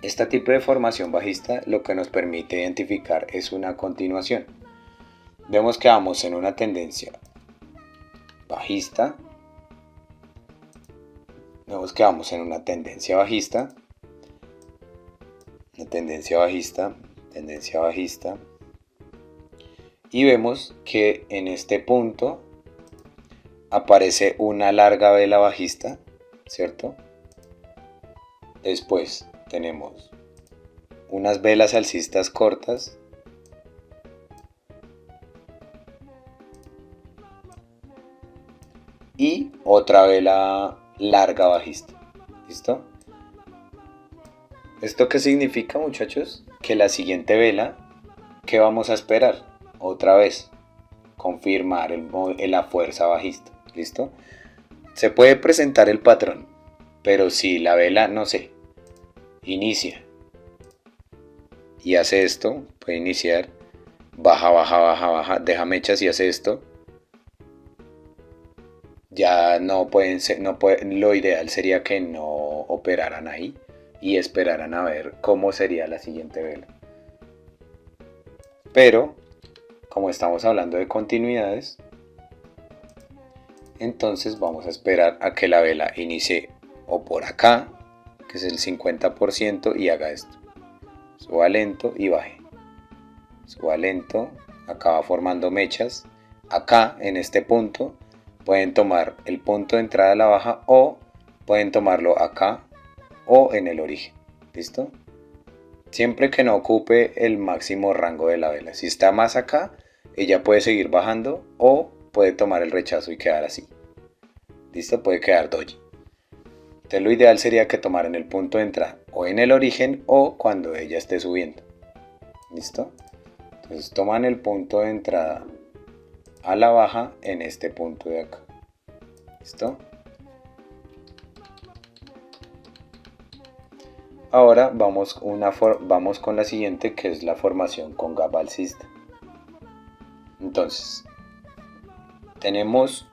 Esta triple formación bajista lo que nos permite identificar es una continuación. Vemos que vamos en una tendencia bajista. Vemos que vamos en una tendencia bajista. Una tendencia bajista. Tendencia bajista. Y vemos que en este punto aparece una larga vela bajista, ¿cierto? Después tenemos unas velas alcistas cortas y otra vela larga bajista. ¿Listo? ¿Esto qué significa, muchachos? Que la siguiente vela, ¿qué vamos a esperar? Otra vez, confirmar la fuerza bajista. ¿Listo? Se puede presentar el patrón, pero si la vela, no sé, inicia y hace esto, puede iniciar, baja, baja, baja, baja, deja mechas y hace esto, ya no pueden ser, lo ideal sería que no operaran ahí y esperaran a ver cómo sería la siguiente vela. Pero, como estamos hablando de continuidades, entonces vamos a esperar a que la vela inicie o por acá, que es el 50%, y haga esto. Suba lento y baje. Suba lento, acá va formando mechas. Acá, en este punto, pueden tomar el punto de entrada a la baja o pueden tomarlo acá o en el origen. ¿Listo? Siempre que no ocupe el máximo rango de la vela. Si está más acá, ella puede seguir bajando o puede tomar el rechazo y quedar así. ¿Listo? Puede quedar doji. Entonces lo ideal sería que tomaran el punto de entrada o en el origen o cuando ella esté subiendo. ¿Listo? Entonces toman el punto de entrada a la baja en este punto de acá. ¿Listo? Ahora vamos con la siguiente, que es la formación con gap alcista. Entonces, tenemos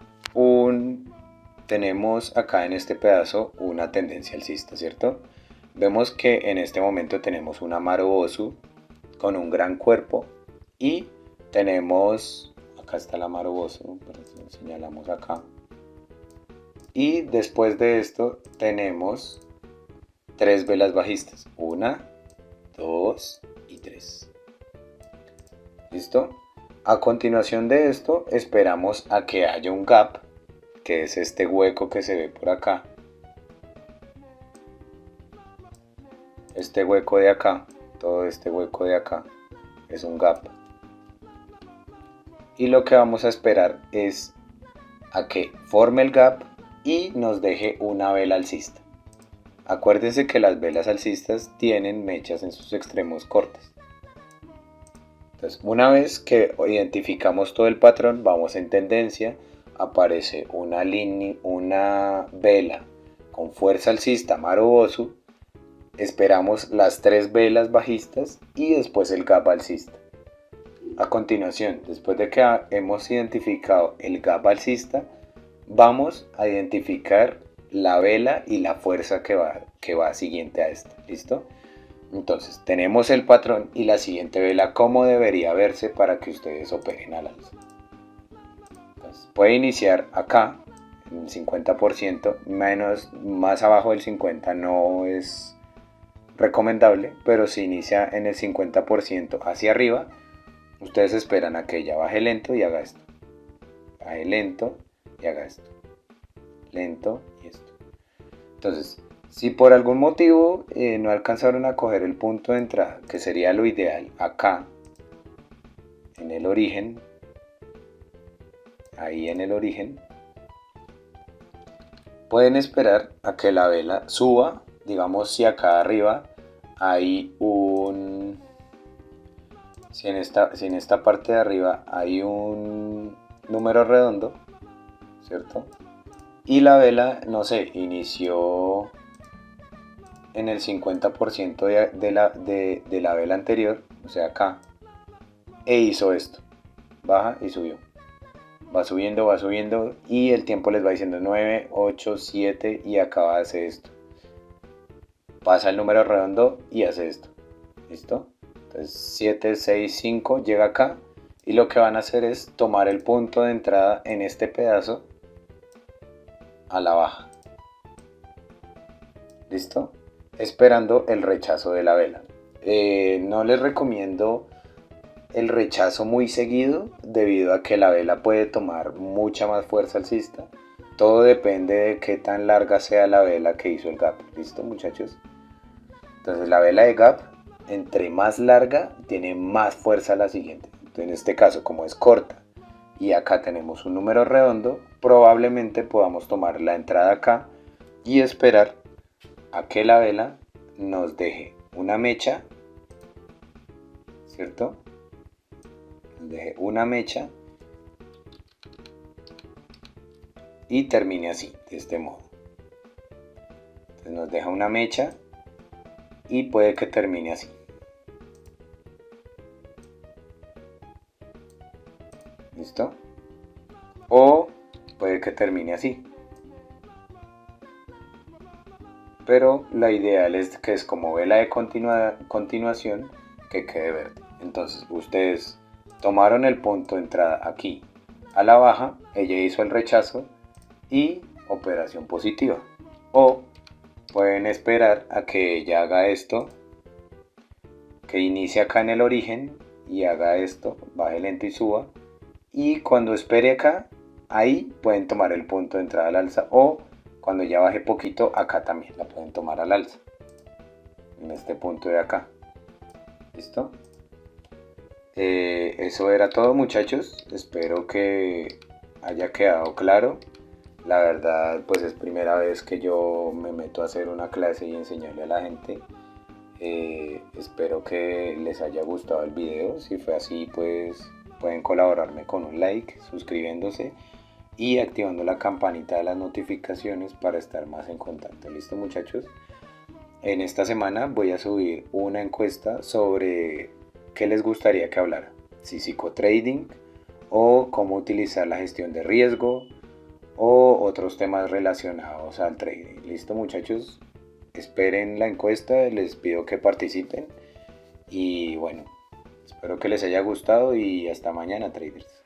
acá en este pedazo una tendencia alcista, ¿cierto? Vemos que en este momento tenemos una Maru Ozu con un gran cuerpo y tenemos, acá está la Maru Ozu, señalamos acá, y después de esto tenemos 3 velas bajistas, 1, 2 y 3. ¿Listo? A continuación de esto esperamos a que haya un gap, que es este hueco que se ve por acá. Este hueco de acá, todo este hueco de acá es un gap. Y lo que vamos a esperar es a que forme el gap y nos deje una vela alcista. Acuérdense que las velas alcistas tienen mechas en sus extremos cortas. Entonces, una vez que identificamos todo el patrón, vamos en tendencia, aparece una vela con fuerza alcista Maru Ozu, esperamos las 3 velas bajistas y después el gap alcista. A continuación, después de que hemos identificado el gap alcista, vamos a identificar la vela y la fuerza que va siguiente a esta. ¿Listo? Entonces tenemos el patrón y la siguiente vela cómo debería verse para que ustedes operen al alza. Entonces, puede iniciar acá, en el 50%, más abajo del 50% no es recomendable, pero si inicia en el 50% hacia arriba, ustedes esperan a que ella baje lento y haga esto. Baje lento y haga esto. Lento y esto. Entonces, si por algún motivo no alcanzaron a coger el punto de entrada, que sería lo ideal, acá, en el origen, ahí en el origen, pueden esperar a que la vela suba. Digamos, si acá arriba hay si en esta parte de arriba hay un número redondo, ¿cierto? Y la vela, no sé, inició en el 50% de la vela anterior, o sea acá, e hizo esto, baja y subió. Va subiendo y el tiempo les va diciendo 9, 8, 7 y acaba de hacer esto. Pasa el número redondo y hace esto. ¿Listo? Entonces 7, 6, 5 llega acá y lo que van a hacer es tomar el punto de entrada en este pedazo a la baja. ¿Listo? Esperando el rechazo de la vela. No les recomiendo el rechazo muy seguido debido a que la vela puede tomar mucha más fuerza alcista. Todo depende de qué tan larga sea la vela que hizo el gap. ¿Listo, muchachos? Entonces la vela de gap, entre más larga, tiene más fuerza la siguiente. Entonces, en este caso, como es corta y acá tenemos un número redondo, probablemente podamos tomar la entrada acá y esperar a que la vela nos deje una mecha, ¿cierto? Nos deje una mecha y termine así, de este modo. Entonces nos deja una mecha y puede que termine así. ¿Listo? O puede que termine así. Pero la ideal es que es como vela de continuación que quede verde. Entonces ustedes tomaron el punto de entrada aquí a la baja, ella hizo el rechazo y operación positiva. O pueden esperar a que ella haga esto, que inicie acá en el origen y haga esto, baje lento y suba. Y cuando espere acá, ahí pueden tomar el punto de entrada al alza, o cuando ya baje poquito, acá también la pueden tomar al alza, en este punto de acá. ¿Listo? Eso era todo, muchachos. Espero que haya quedado claro. La verdad, pues es primera vez que yo me meto a hacer una clase y enseñarle a la gente. Espero que les haya gustado el video. Si fue así, pues pueden colaborarme con un like, suscribiéndose y activando la campanita de las notificaciones para estar más en contacto. ¿Listo, muchachos? En esta semana voy a subir una encuesta sobre qué les gustaría que hablara. Si psicotrading o cómo utilizar la gestión de riesgo o otros temas relacionados al trading. ¿Listo, muchachos? Esperen la encuesta, les pido que participen y bueno, espero que les haya gustado y hasta mañana, traders.